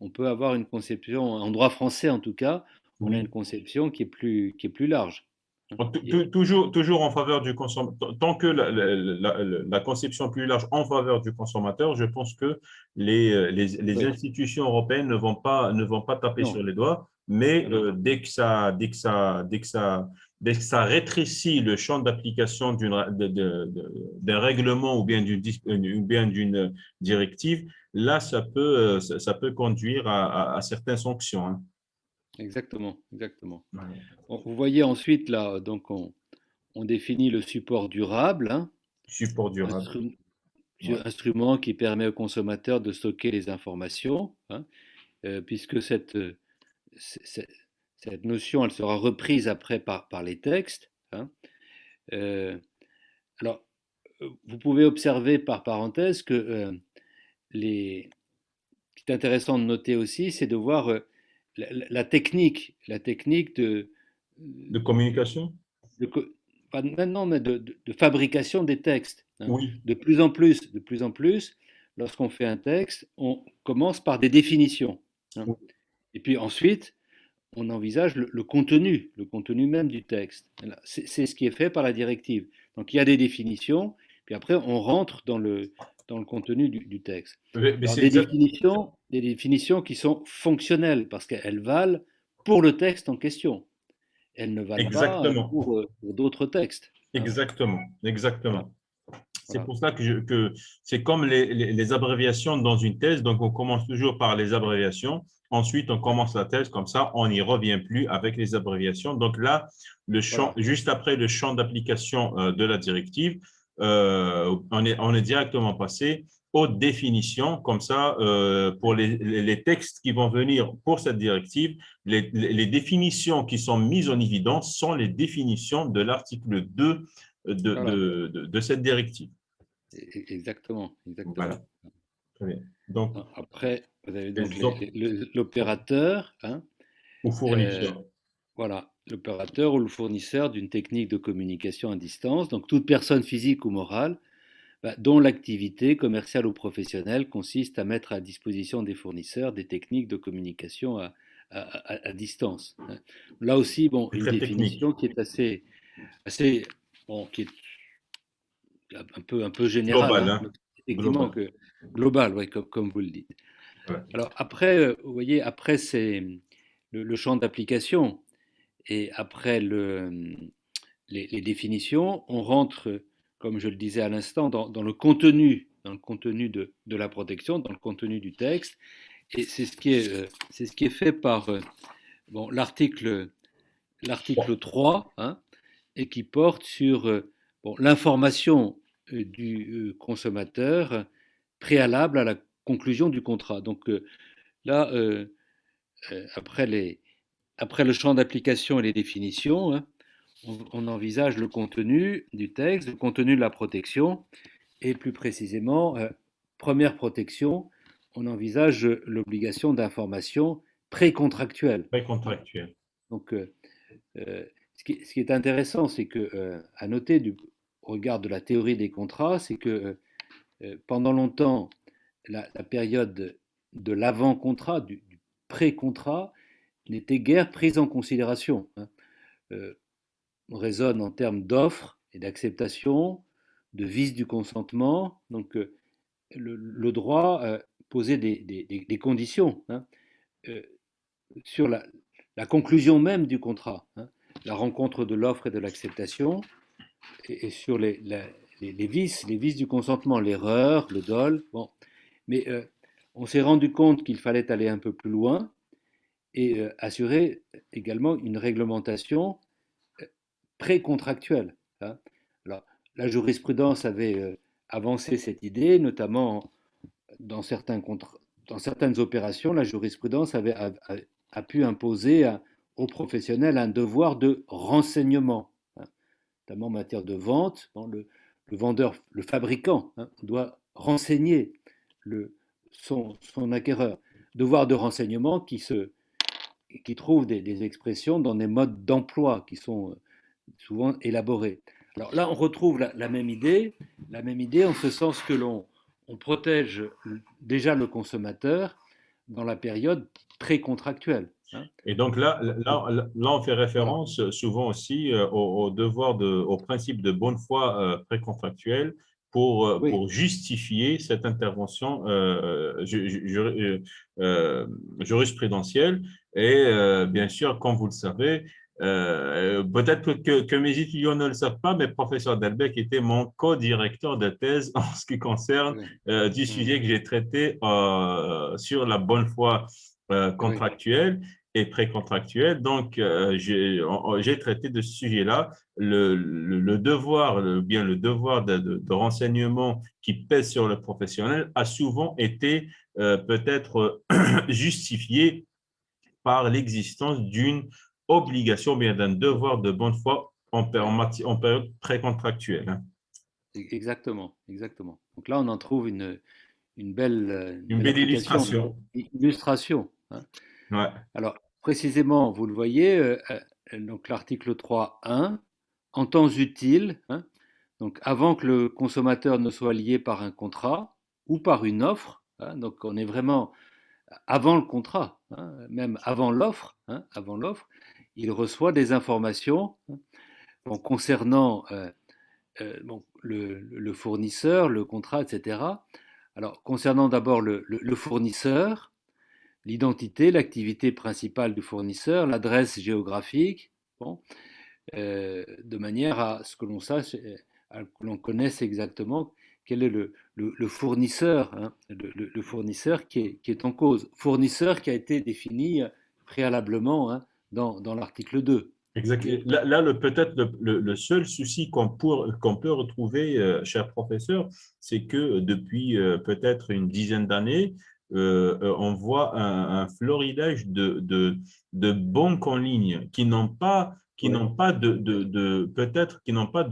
on peut avoir une conception, en droit français en tout cas, on a une oui. conception qui est plus large, hein. Toujours en faveur du consommateur. Tant que la conception plus large en faveur du consommateur, je pense que les Oui. institutions européennes ne vont pas taper sur Non, les doigts, mais non, non. dès que ça rétrécit le champ d'application d'un règlement ou bien d'une directive, là, ça peut conduire à certaines sanctions, hein. Exactement, exactement. Voilà. Bon, vous voyez ensuite là, donc on définit le support durable, hein, Support durable. instru- Ouais. instrument qui permet au consommateur de stocker les informations, hein, puisque c- cette notion, elle sera reprise après par les textes, hein. Euh, alors, vous pouvez observer par parenthèse que ce qui est intéressant de noter aussi, c'est de voir la technique De communication? de pas maintenant, mais de fabrication des textes, hein. Oui. De plus en plus, lorsqu'on fait un texte, on commence par des définitions, hein. Oui. Et puis ensuite, on envisage le contenu même du texte. C'est ce qui est fait par la directive. Donc il y a des définitions, puis après on rentre dans le contenu du texte. Mais Alors c'est exact. des définitions qui sont fonctionnelles, parce qu'elles valent pour le texte en question. Elles ne valent pas Exactement. pour d'autres textes, hein. Exactement. Voilà, Exactement. C'est voilà. pour ça que c'est comme les abréviations dans une thèse. Donc, on commence toujours par les abréviations. Ensuite, on commence la thèse. Comme ça, on n'y revient plus avec les abréviations. Donc là, Voilà. juste après le champ d'application de la directive, on est directement passé aux définitions. Comme ça, pour les textes qui vont venir pour cette directive, les définitions qui sont mises en évidence sont les définitions de l'article 2 Voilà. de cette directive. Exactement, exactement. Voilà, très bien. Donc, Après, vous avez donc les op- l'opérateur, hein, ou euh, fournisseurs. voilà, l'opérateur ou le fournisseur d'une technique de communication à distance, donc toute personne physique ou morale, bah, dont l'activité commerciale ou professionnelle consiste à mettre à disposition des fournisseurs des techniques de communication à distance, hein. Là aussi, bon, C'est une très technique. définition qui est assez bon, qui est un peu générale, Global, hein, hein? mais effectivement Global. que global, ouais, comme vous le dites. Ouais. Alors après, vous voyez, après c'est le champ d'application. Et après les définitions, on rentre, comme je le disais à l'instant, dans le contenu, de la protection, dans le contenu du texte. Et c'est ce qui est fait par bon, l'article 3, hein, et qui porte sur bon, l'information du consommateur préalable à la conclusion du contrat. Donc là, après le champ d'application et les définitions, hein, on envisage le contenu du texte, le contenu de la protection, et plus précisément, première protection, on envisage l'obligation d'information précontractuelle. Précontractuel. Donc, ce qui est intéressant, c'est que, à noter au regard de la théorie des contrats, c'est que pendant longtemps, la période de l'avant-contrat, du pré-contrat, n'était guère prise en considération, hein. On raisonne en termes d'offre et d'acceptation, de vice du consentement. Donc, le droit posait des conditions, hein, sur la conclusion même du contrat, hein, la rencontre de l'offre et de l'acceptation, et sur les vices du consentement, l'erreur, le dol. Bon. Mais on s'est rendu compte qu'il fallait aller un peu plus loin et assurer également une réglementation précontractuelle, hein. Alors, la jurisprudence avait avancé cette idée, notamment dans certaines opérations, la jurisprudence a pu imposer aux professionnels un devoir de renseignement, hein, notamment en matière de vente. Bon, le vendeur, le fabricant, hein, doit renseigner son acquéreur. Devoir de renseignement qui trouve des expressions dans des modes d'emploi qui sont souvent élaborés. Alors là, on retrouve la même idée en ce sens que on protège déjà le consommateur dans la période précontractuelle, hein. Et donc là, on fait Voilà. référence souvent aussi au devoir au principe de bonne foi précontractuelle Oui, pour justifier cette intervention jurisprudentielle. Et bien sûr, comme vous le savez, peut-être que mes étudiants ne le savent pas, mais professeur Delbecq était mon co-directeur de thèse en ce qui concerne oui, du sujet que j'ai traité sur la bonne foi oui, contractuelle et précontractuelle. Donc, j'ai traité de ce sujet-là, le devoir, bien le devoir de renseignement qui pèse sur le professionnel a souvent été peut-être justifié par l'existence d'une obligation, bien d'un devoir de bonne foi oui. en période précontractuelle, hein. Exactement, exactement. Donc là, on en trouve une Une belle belle application, illustration. une illustration, hein. Ouais. Alors, précisément, vous le voyez, donc l'article 3.1, en temps utile, hein, donc avant que le consommateur ne soit lié par un contrat ou par une offre, hein, donc on est vraiment avant le contrat, hein, même avant l'offre, il reçoit des informations, hein, bon, concernant bon, le fournisseur, le contrat, etc. Alors, concernant d'abord le fournisseur, l'identité, l'activité principale du fournisseur, l'adresse géographique, bon, de manière à ce que l'on sache, que l'on connaisse exactement quel est le fournisseur, hein, le fournisseur qui est en cause. Fournisseur qui a été défini préalablement, hein, dans l'article 2. Exact. Okay. Là, peut-être le seul souci qu'on peut retrouver, cher professeur, c'est que depuis peut-être une dizaine d'années, on voit un florilège de banques en ligne qui Oui, n'ont pas oui, peut-être qui n'ont pas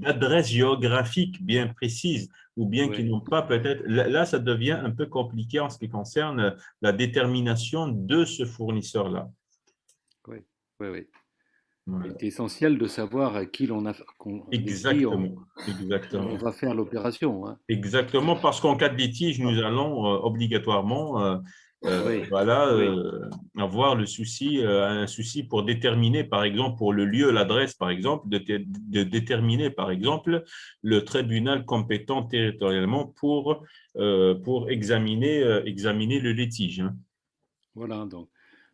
d'adresse géographique bien précise ou bien qui oui, n'ont pas peut-être… Là, ça devient un peu compliqué en ce qui concerne la détermination de ce fournisseur-là. oui, oui, oui. Il Voilà. est essentiel de savoir avec qui Exactement, on exactement. va faire l'opération, hein. Exactement, parce qu'en cas de litige, nous allons obligatoirement Oui, voilà, oui, avoir un souci pour déterminer, par exemple, pour le lieu, l'adresse, par exemple, de déterminer, par exemple, le tribunal compétent territorialement pour examiner le litige, hein. voilà.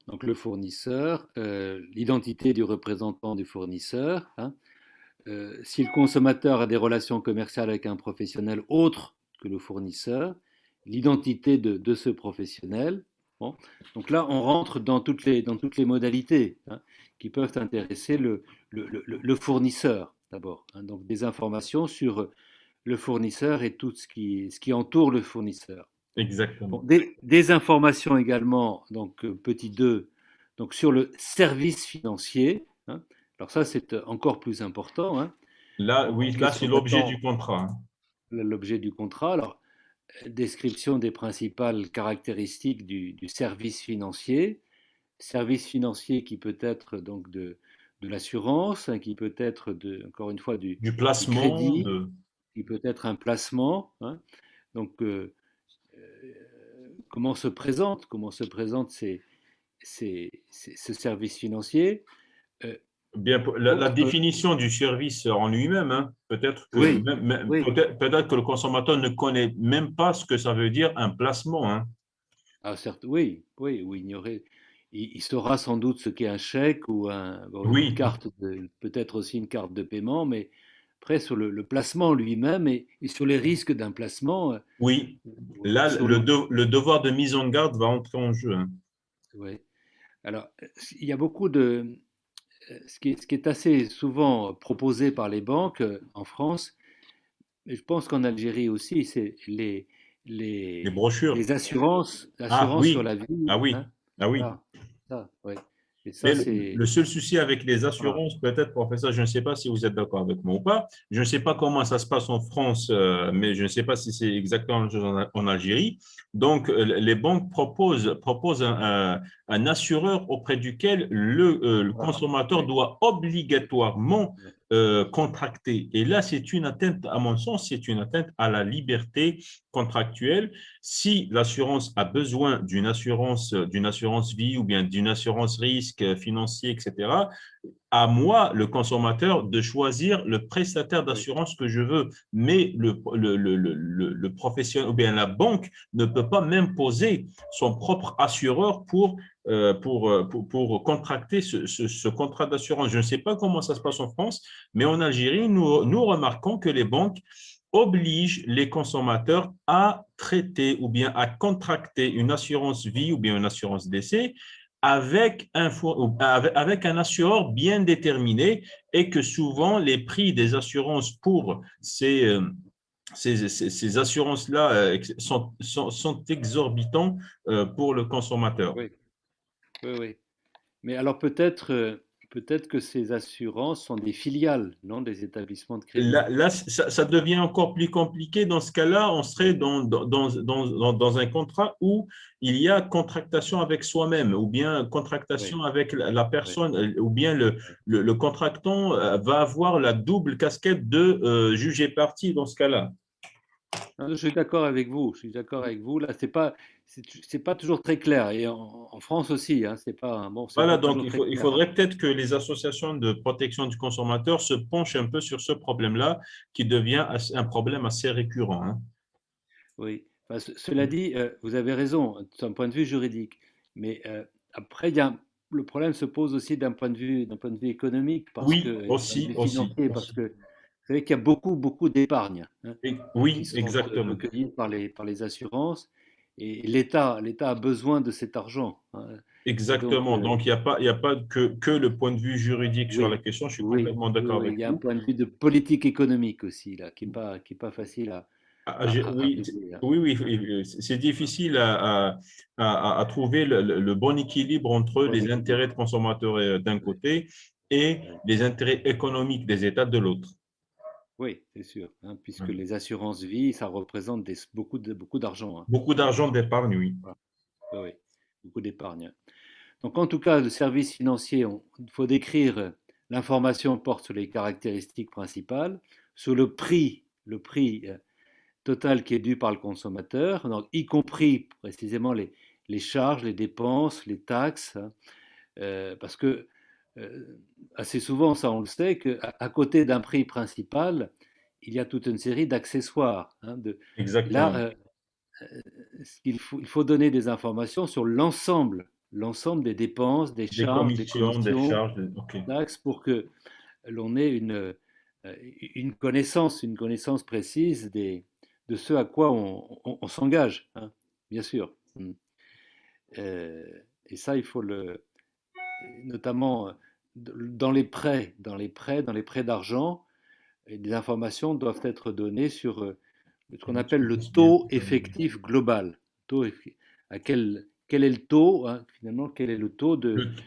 Donc donc le fournisseur, l'identité du représentant du fournisseur, hein. Si le consommateur a des relations commerciales avec un professionnel autre que le fournisseur, l'identité de ce professionnel. Bon. Donc là, on rentre dans toutes les modalités, hein, qui peuvent intéresser le fournisseur d'abord, hein. Donc des informations sur le fournisseur et tout ce qui entoure le fournisseur. Bon, Exactement. des informations également, donc petit 2, donc sur le service financier, hein. Alors ça, c'est encore plus important, hein. Là, En oui, là, c'est question l'objet du d'attente, contrat, hein. l'objet du contrat. Alors, description des principales caractéristiques du service financier. Service financier qui peut être donc de l'assurance, hein, qui peut être, encore une fois, Du du placement, crédit, de... qui peut être un placement, hein. Donc, comment se présente ce service financier. Euh, Bien, la autre, définition du service en lui-même, hein, peut-être que oui, oui. peut-être que le consommateur ne connaît même pas ce que ça veut dire un placement, hein. Ah, certes, oui, oui, ou ignorer. Il saura sans doute ce qu'est un chèque ou bon, une Oui, carte peut-être aussi une carte de paiement, mais après sur le placement lui-même et sur les risques d'un placement, oui. ou Là, sur le, le devoir de mise en garde va entrer en jeu, hein. ouais. Alors, il y a beaucoup de, ce qui est assez souvent proposé par les banques en France, mais je pense qu'en Algérie aussi, c'est Les les, brochures. les assurances, Ah assurances sur oui, la vie, ah oui, hein. ah oui. Voilà, ça, ouais. Et ça, Mais c'est, le seul souci avec les voilà. assurances, peut-être, professeur, je ne sais pas si vous êtes d'accord avec moi ou pas. Je ne sais pas comment ça se passe en France, mais je ne sais pas si c'est exactement la même chose en Algérie. Donc, les banques proposent un assureur auprès duquel le Voilà. consommateur Ouais, doit obligatoirement ouais, contracter. Et là, c'est une atteinte, à mon sens, c'est une atteinte à la liberté contractuelle. Si l'assurance a besoin d'une assurance vie ou bien d'une assurance risque financier, etc., à moi, le consommateur, de choisir le prestataire ouais, d'assurance que je veux. Mais le professionnel ou bien la banque ne peut pas m'imposer son propre assureur pour contracter ce contrat d'assurance. Je ne sais pas comment ça se passe en France, mais en Algérie, nous remarquons que les banques obligent les consommateurs à traiter ou bien à contracter une assurance vie ou bien une assurance décès avec un assureur bien déterminé et que souvent les prix des assurances pour ces assurances-là sont exorbitants pour le consommateur. oui, oui, oui. Mais alors peut-être que ces assurances sont des filiales, non, des établissements de crédit. Là, ça devient encore plus compliqué. Dans ce cas-là, on serait Oui, dans un contrat où il y a contractation avec soi-même, ou bien oui, contractation avec la oui, personne, ou bien oui. le contractant va avoir la double casquette de juge et partie dans ce cas-là. Non, je suis d'accord avec vous. Je suis d'accord avec vous. Là, c'est pas toujours très clair. Et en France aussi, hein, c'est Voilà, pas donc toujours très il clair. faudrait peut-être que les associations de protection du consommateur se penchent un peu sur ce problème-là, qui devient un problème assez récurrent, hein. Oui. Enfin, cela dit, vous avez raison d'un point de vue juridique. Mais après, le problème se pose aussi d'un point de vue économique, Oui, d'un point de vue financier, parce aussi. que vous savez qu'il y a beaucoup d'épargne, hein, qui Oui, sont exactement. recueillies par les assurances. Et l'État a besoin de cet argent, hein. Et donc, Exactement. Donc, il y a pas que le point de vue juridique sur la oui, question. Je suis oui, complètement oui, d'accord oui, avec il y a un vous. point de vue de politique économique aussi, là, qui est pas facile à Oui, régler, hein. oui, oui, c'est difficile à trouver le bon équilibre entre Bon les équilibre. intérêts de consommateurs d'un Ouais, côté et ouais. les intérêts économiques des États de l'autre. Oui, c'est sûr, hein, puisque Mhm. les assurances vie, ça représente beaucoup d'argent, hein. Beaucoup d'argent d'épargne, oui. Voilà. Oui, oui, beaucoup d'épargne. Donc, en tout cas, le service financier, il faut décrire l'information porte sur les caractéristiques principales, sur le prix total qui est dû par le consommateur, donc, y compris précisément les charges, les dépenses, les taxes, hein. Parce que assez souvent, ça on le sait, à côté d'un prix principal, il y a toute une série d'accessoires, hein, et là, Exactement. il faut donner des informations sur l'ensemble l'ensemble des dépenses, des Des charges, des commissions, des commissions, charges, OK. taxes, pour que l'on ait une connaissance précise de ce à quoi on s'engage, hein, bien sûr. Et ça, il faut notamment dans les prêts d'argent, et des informations doivent être données sur ce qu'on appelle le taux effectif global. Taux effi- quel est le taux, hein, finalement, quel est le taux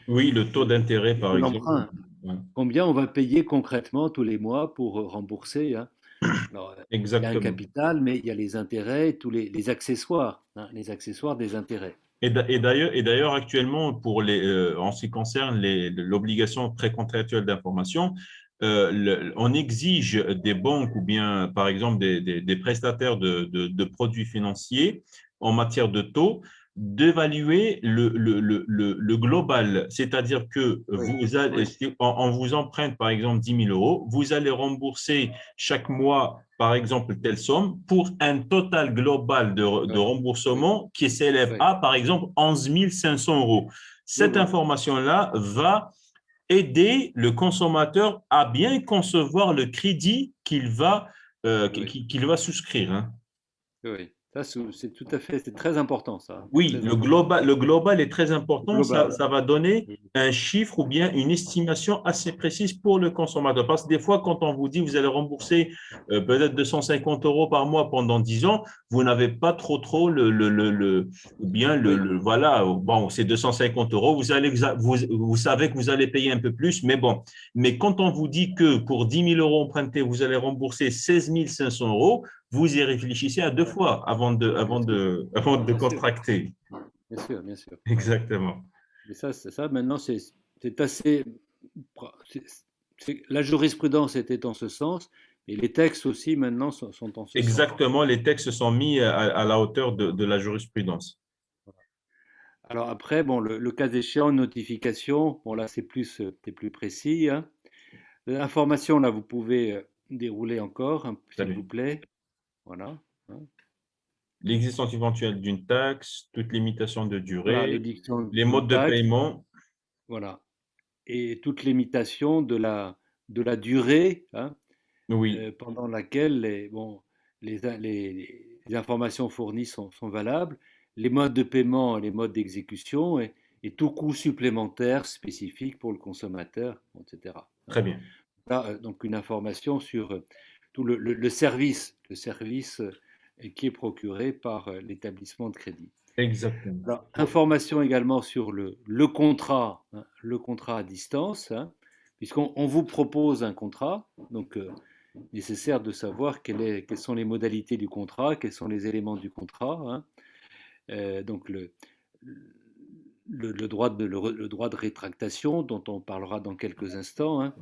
Oui, le taux d'intérêt, par de exemple. l'emprunt? Ouais, Combien on va payer concrètement tous les mois pour rembourser, hein? Alors, il y a un exactement. capital, mais il y a les intérêts, tous les accessoires, hein, les accessoires des intérêts. Et d'ailleurs, actuellement, en ce qui concerne l'obligation précontractuelle d'information, on exige des banques ou bien, par exemple, des prestataires de produits financiers en matière de taux d'évaluer le global. C'est-à-dire que Oui, vous allez, oui, on vous emprunte, par exemple, 10 000 euros, vous allez rembourser chaque mois, par exemple, telle somme, pour un total global de oui, oui, remboursement qui s'élève oui, à, par exemple, 11 500 euros. oui, Cette oui, information-là va aider le consommateur à bien concevoir le crédit oui, qu'il va souscrire, hein. oui. Ça, c'est tout à fait, c'est très important, ça, Oui, très important. le global est très important. Ça, Global. ça va donner un chiffre ou bien une estimation assez précise pour le consommateur. Parce que des fois, quand on vous dit vous allez rembourser peut-être 250 euros par mois pendant 10 ans, vous n'avez pas trop ou bien Oui, voilà, bon, c'est 250 euros. Vous savez que vous allez payer un peu plus, mais bon. Mais quand on vous dit que pour 10 000 euros empruntés, vous allez rembourser 16 500 euros, vous y réfléchissez à deux ouais, fois bien sûr, avant de bien sûr, contracter. bien sûr, bien sûr. Ouais. Exactement. Mais ça, maintenant, c'est assez. c'est- la jurisprudence était en ce sens, et les textes aussi maintenant sont en ce sens. Exactement, les textes sont mis à la hauteur de la jurisprudence. Alors après, bon, le cas échéant, une notification, bon là c'est plus précis, hein. L'information, là, vous pouvez dérouler encore, hein, Très s'il vous bien. plaît. Voilà, hein. L'existence éventuelle d'une taxe, toute limitation de Voilà, durée, l'édiction les d'une modes de taxe, paiement. voilà, et toute limitation de la durée, hein, Oui, pendant laquelle bon, les informations fournies sont valables, les modes de paiement et les modes d'exécution, et tout coût supplémentaire spécifique pour le consommateur, etc. très bien. Là, donc une information sur tout le service qui est procuré par l'établissement de crédit. Exactement. Alors, information également sur le contrat, hein, le contrat à distance, hein, puisqu'on vous propose un contrat, donc nécessaire de savoir quelles sont les modalités du contrat, quels sont les éléments du contrat, hein. Donc le droit de rétractation dont on parlera dans quelques instants, hein.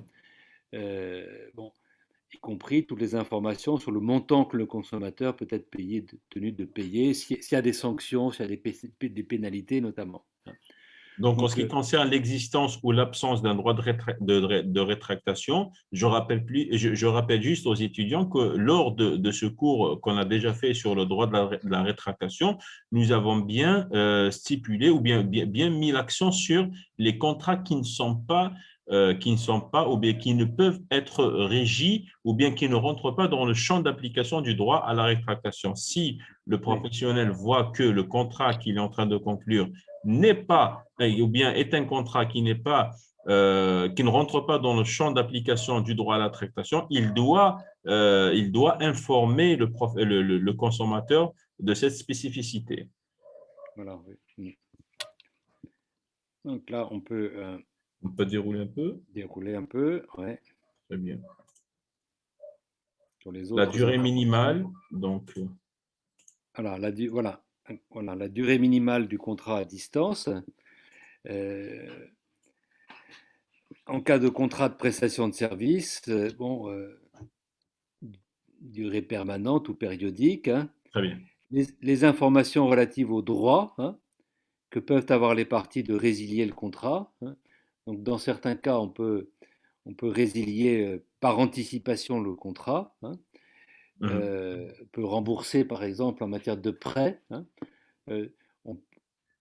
Bon, y compris toutes les informations sur le montant que le consommateur peut être tenu de payer, s'il y a des sanctions, s'il y a des pénalités notamment, hein. Donc, en ce Donc, qui concerne l'existence ou l'absence d'un droit de rétractation, je rappelle juste aux étudiants que lors de ce cours qu'on a déjà fait sur le droit de la rétractation, nous avons bien stipulé ou bien mis l'accent sur les contrats qui ne sont pas ou bien qui ne peuvent être régis ou bien qui ne rentrent pas dans le champ d'application du droit à la rétractation. Si le oui, professionnel voit que le contrat qu'il est en train de conclure n'est pas, ou bien est un contrat qui ne rentre pas dans le champ d'application du droit à la tractation, il doit informer le consommateur de cette spécificité. voilà, oui. Donc là, on peut On peut dérouler un peu? dérouler un peu, ouais, Très bien. sur les La autres durée informations. minimale, donc, Alors, voilà, la durée minimale du contrat à distance. Euh, En cas de contrat de prestation de service, bon, durée permanente ou périodique, hein, très bien. les informations relatives aux droits, hein, que peuvent avoir les parties de résilier le contrat, hein. Donc, dans certains cas, on peut résilier par anticipation le contrat, hein. Mhm. On peut rembourser, par exemple, en matière de prêt, hein. Euh, on-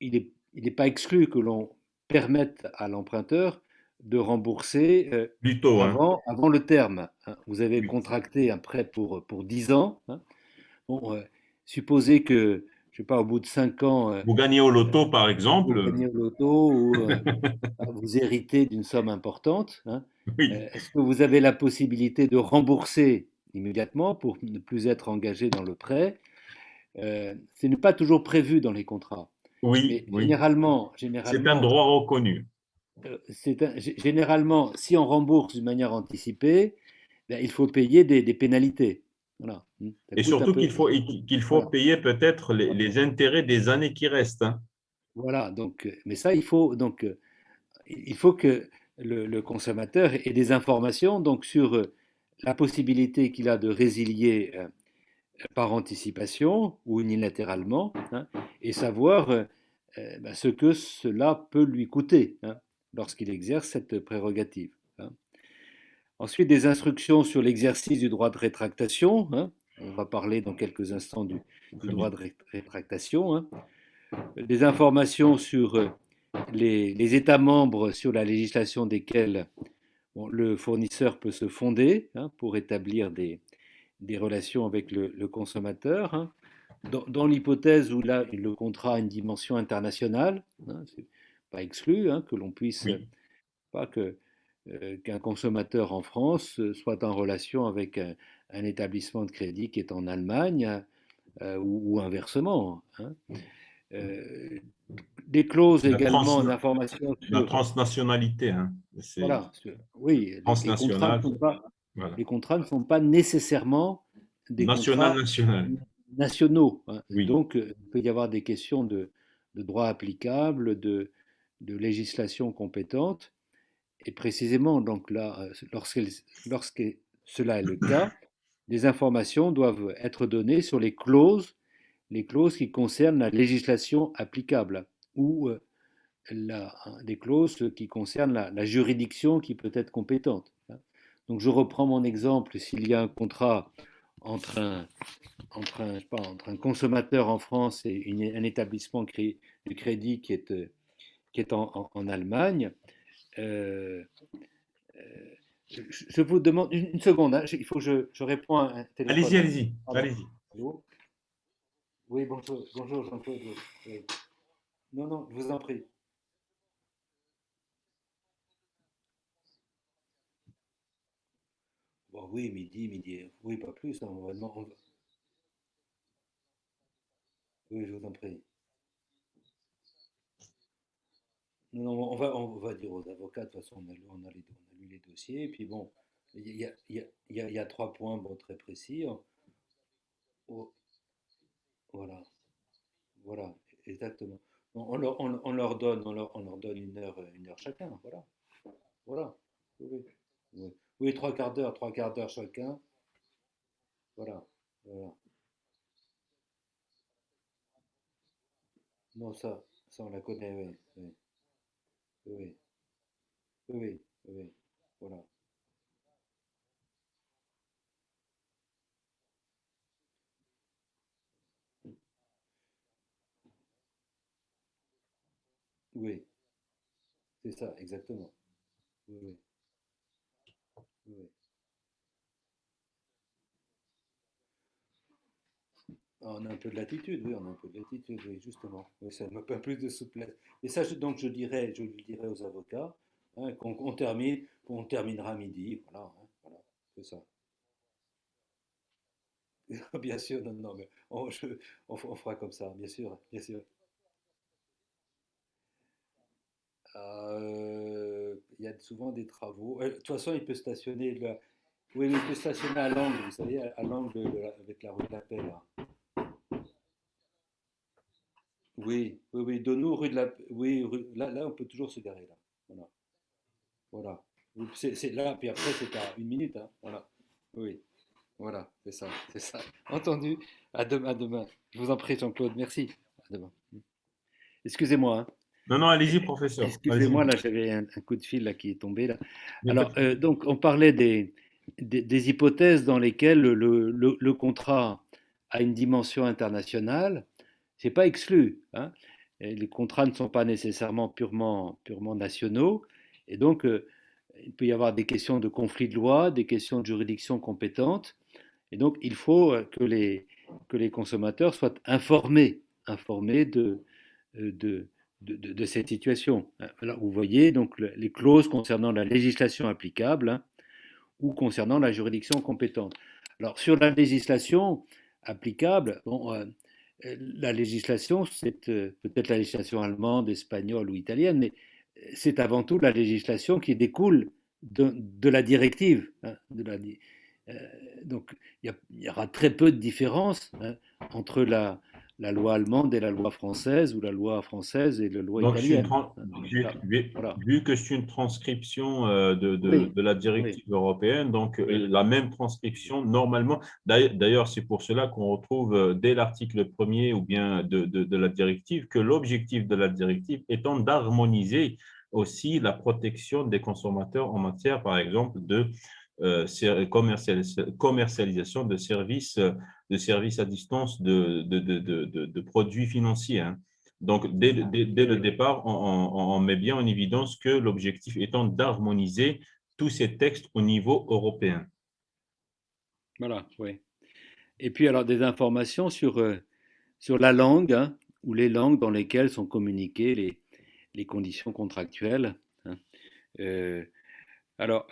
il est il n'est pas exclu que l'on permette à l'emprunteur de rembourser Plutôt, hein. avant le terme, hein. Vous avez Oui. contracté un prêt pour 10 ans, hein. Bon, supposez que, je sais pas, au bout de 5 ans, Vous gagnez au loto, par vous exemple. gagnez au loto ou vous héritez d'une somme importante, hein. Oui, Est-ce que vous avez la possibilité de rembourser immédiatement pour ne plus être engagé dans le prêt? Ce n'est pas toujours prévu dans les contrats. oui, Mais oui. C'est un droit reconnu. généralement, si on rembourse d'une manière anticipée, ben, il faut payer des pénalités. Voilà. Ça Et coûte un surtout peu. qu'il faut Voilà. payer peut-être les intérêts des années qui restent, hein. Voilà. Donc, mais ça, il faut que le consommateur ait des informations donc, sur la possibilité qu'il a de résilier par anticipation ou unilatéralement, hein, et savoir ben, ce que cela peut lui coûter, hein, lorsqu'il exerce cette prérogative, hein. Ensuite, des instructions sur l'exercice du droit de rétractation, hein. On va parler dans quelques instants du Très droit bien. de rétractation, hein. Des informations sur les États membres sur la législation desquels bon, le fournisseur peut se fonder, hein, pour établir des relations avec le consommateur, hein. Dans l'hypothèse où là, le contrat a une dimension internationale, hein, c'est pas exclu, hein, que l'on puisse, Oui. pas qu'un consommateur en France soit en relation avec un établissement de crédit qui est en Allemagne, ou inversement, hein. Euh, des clauses La trans, également d'information la sur, transnationalité, hein. C'est voilà, oui, transnational. Voilà. les contrats ne sont pas nécessairement des National, contrats national. nationaux, hein. Oui. Donc, il peut y avoir des questions de droit applicable, de législation compétente. Et précisément, donc là, lorsque cela est le cas, des informations doivent être données sur les clauses qui concernent la législation applicable ou des clauses qui concernent la juridiction qui peut être compétente, hein. Donc je reprends mon exemple, s'il y a un contrat entre je sais pas, entre un consommateur en France et un établissement de crédit qui est en Allemagne, euh, je vous demande une seconde, hein, il faut que je réponds à un téléphone Allez-y, là. allez-y, Pardon. allez-y. Allô. Oui, bonjour, bonjour Jean-Claude. Oui. Non, non, je vous en prie. Bon, oui, midi, oui, pas plus, hein, oui, je vous en prie. Non, non, on va dire aux avocats, de toute façon, on a lu les dossiers, et puis bon, il y a 3 points bon, très précis, hein. Oh, voilà, voilà, exactement. On leur donne une heure chacun, voilà, voilà. Oui, oui, oui. Oui, trois quarts d'heure chacun, voilà, voilà. Non, ça on la connaît, oui, oui, oui, oui, oui, oui, oui, voilà. Oui, c'est ça, exactement. Oui, oui, oui, oui. Ah, on a un peu de latitude, oui, on a un peu de latitude, oui, justement. Oui, ça me peu plus de souplesse. Et ça, donc, je le dirais aux avocats, hein, qu'on terminera à midi, voilà, hein, voilà, c'est ça. Bien sûr, non, non, mais on fera comme ça, bien sûr, bien sûr. Il y a souvent des travaux. De toute façon, il peut stationner là. Oui, mais il peut stationner à l'angle, vous savez, à l'angle avec la rue de la Paix, là. Oui, oui, oui, de nous, rue de la Paix. Oui, là, on peut toujours se garer, là. Voilà. Voilà. C'est là, puis après, c'est à 1 minute, hein. Voilà. Oui, voilà, c'est ça, c'est ça. Entendu. À demain. Je vous en prie, Jean-Claude. Merci. À demain. Excusez-moi, hein. Non, non, allez-y, professeur. Allez-y. Excusez-moi, là, j'avais un coup de fil là, qui est tombé, là. Il n'y a pas Alors, de souci. donc, on parlait des hypothèses dans lesquelles le contrat a une dimension internationale. C'est pas exclu, hein. les contrats ne sont pas nécessairement purement nationaux, et donc il peut y avoir des questions de conflit de loi, des questions de juridiction compétente, et donc il faut que les consommateurs soient informés de, de cette situation. Alors, vous voyez donc les clauses concernant la législation applicable, hein, ou concernant la juridiction compétente. Alors sur la législation applicable, bon, la législation, c'est peut-être la législation allemande, espagnole ou italienne, mais c'est avant tout la législation qui découle de la directive. Hein, euh, donc il y aura très peu de différence, hein, entre la loi allemande et la loi française, ou la loi française et la loi Donc, italienne. Ça, voilà. vu que c'est une transcription Oui, de la oui, directive européenne, donc oui, la même transcription, normalement, d'ailleurs, c'est pour cela qu'on retrouve dès l'article 1er ou bien de la directive que l'objectif de la directive étant d'harmoniser aussi la protection des consommateurs en matière, par exemple, de commercialisation de services à distance de produits financiers. Hein. Donc, dès le oui, départ, on met bien en évidence que l'objectif étant d'harmoniser tous ces textes au niveau européen. voilà, oui. Et puis alors des informations sur la langue, hein, ou les langues dans lesquelles sont communiquées les conditions contractuelles, hein. Euh, alors,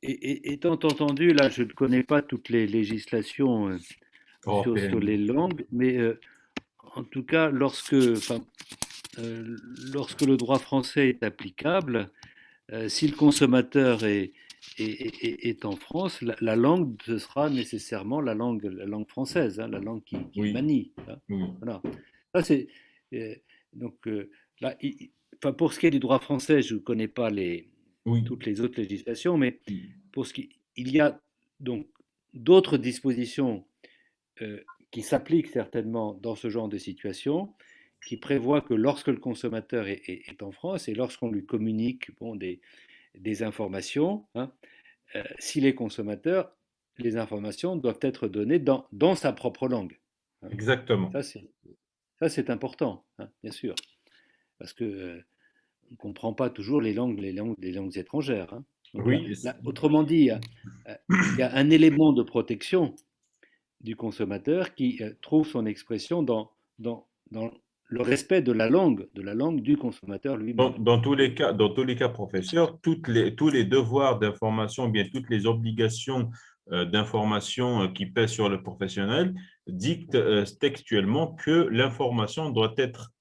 étant entendu, là, je ne connais pas toutes les législations sur Européenne. les langues, mais en tout cas, lorsque le droit français est applicable, si le consommateur est en France, la langue, ce sera nécessairement la langue française, hein, la langue qu'il Oui, manie, hein. oui, Voilà. Ça, c'est, euh, donc là, enfin, pour ce qui est du droit français, je ne connais pas oui. toutes les autres législations, mais pour ce qui, il y a donc d'autres dispositions euh, qui s'appliquent certainement dans ce genre de situation, qui prévoient que lorsque le consommateur est en France et lorsqu'on lui communique, bon, des informations, hein, s'il est consommateur, les informations doivent être données dans sa propre langue, hein. Exactement. Ça, c'est important, hein, bien sûr, parce que on ne comprend pas toujours les langues étrangères, hein. Donc Oui, autrement dit, il y a un élément de protection du consommateur qui trouve son expression dans le respect de la langue du consommateur lui-même. dans tous les cas, professeur, tous les devoirs d'information, bien toutes les obligations d'information qui pèsent sur le professionnel dictent textuellement que l'information doit être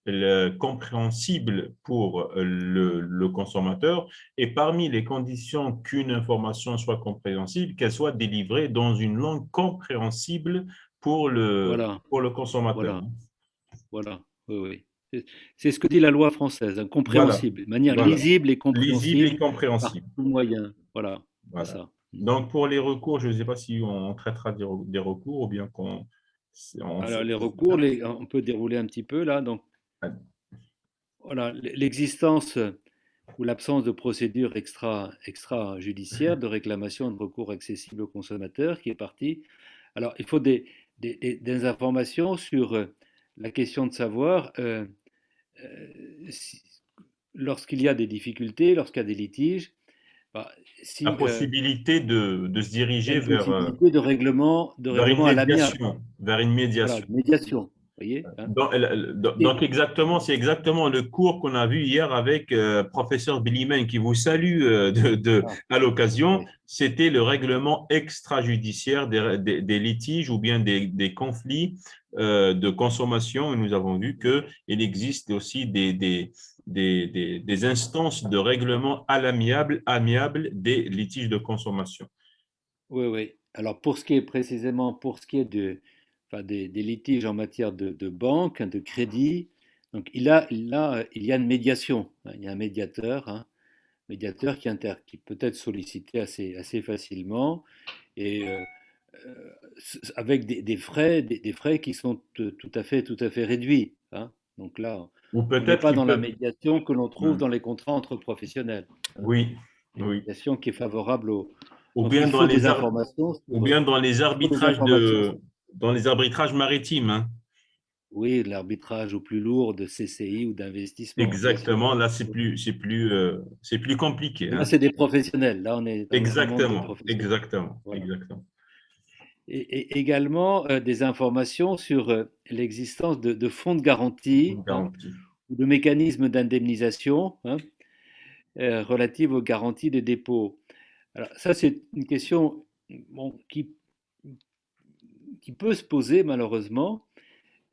compréhensible pour le consommateur et parmi les conditions qu'une information soit compréhensible, qu'elle soit délivrée dans une langue compréhensible Voilà, pour le consommateur. voilà, voilà. Oui, oui. C'est ce que dit la loi française, hein, Voilà, compréhensible, de manière voilà. lisible et Lisible et compréhensible par compréhensible. tout moyen. Voilà, c'est Voilà. ça. Donc, pour les recours, je ne sais pas si on traitera des recours ou bien on se... Alors, les recours, on peut dérouler un petit peu là. Donc, voilà, l'existence ou l'absence de procédure extrajudiciaire de réclamation de recours accessible au consommateur qui est parti. Alors, il faut des informations sur la question de savoir euh, si- lorsqu'il y a des difficultés, lorsqu'il y a des litiges, bah, La si possibilité de se il y a diriger une possibilité de vers une règlement à l'amiable, médiation, vers une voilà, médiation. de médiation, vous voyez, hein. Donc, exactement, c'est exactement le cours qu'on a vu hier avec professeur Billyman qui vous salue Ah, à l'occasion. oui, C'était le règlement extrajudiciaire des litiges ou bien des conflits de consommation. Et nous avons vu qu'il existe aussi des instances de règlement à l'amiable, amiable des litiges de consommation. oui, oui. Alors, pour ce qui est précisément, pour ce qui est enfin, des litiges en matière de banque, hein, de crédit, donc il y a une médiation, hein. Il y a un médiateur, hein, médiateur qui peut être sollicité assez facilement, et avec des frais qui sont tout à fait réduits, hein. Donc là, Ou on n'est peut-être pas qu'il dans la peut... médiation que l'on trouve dans les contrats entre professionnels, hein. Oui, Une oui. médiation qui est favorable au. Ou Donc bien il faut des informations ou sur. bien dans les Il faut des arbitrages informations. dans les arbitrages maritimes, hein. oui, de l'arbitrage au plus lourd de CCI ou d'investissement, bien sûr. Exactement, là, c'est plus compliqué, Là, hein. c'est des professionnels. Là, on est dans un monde de Exactement, professionnels. exactement, Voilà. exactement. Et également des informations sur l'existence de fonds de garantie, Une hein, garantie. ou de mécanismes d'indemnisation, hein, relatifs aux garanties des dépôts. Alors, ça, c'est une question, bon, qui peut se poser malheureusement,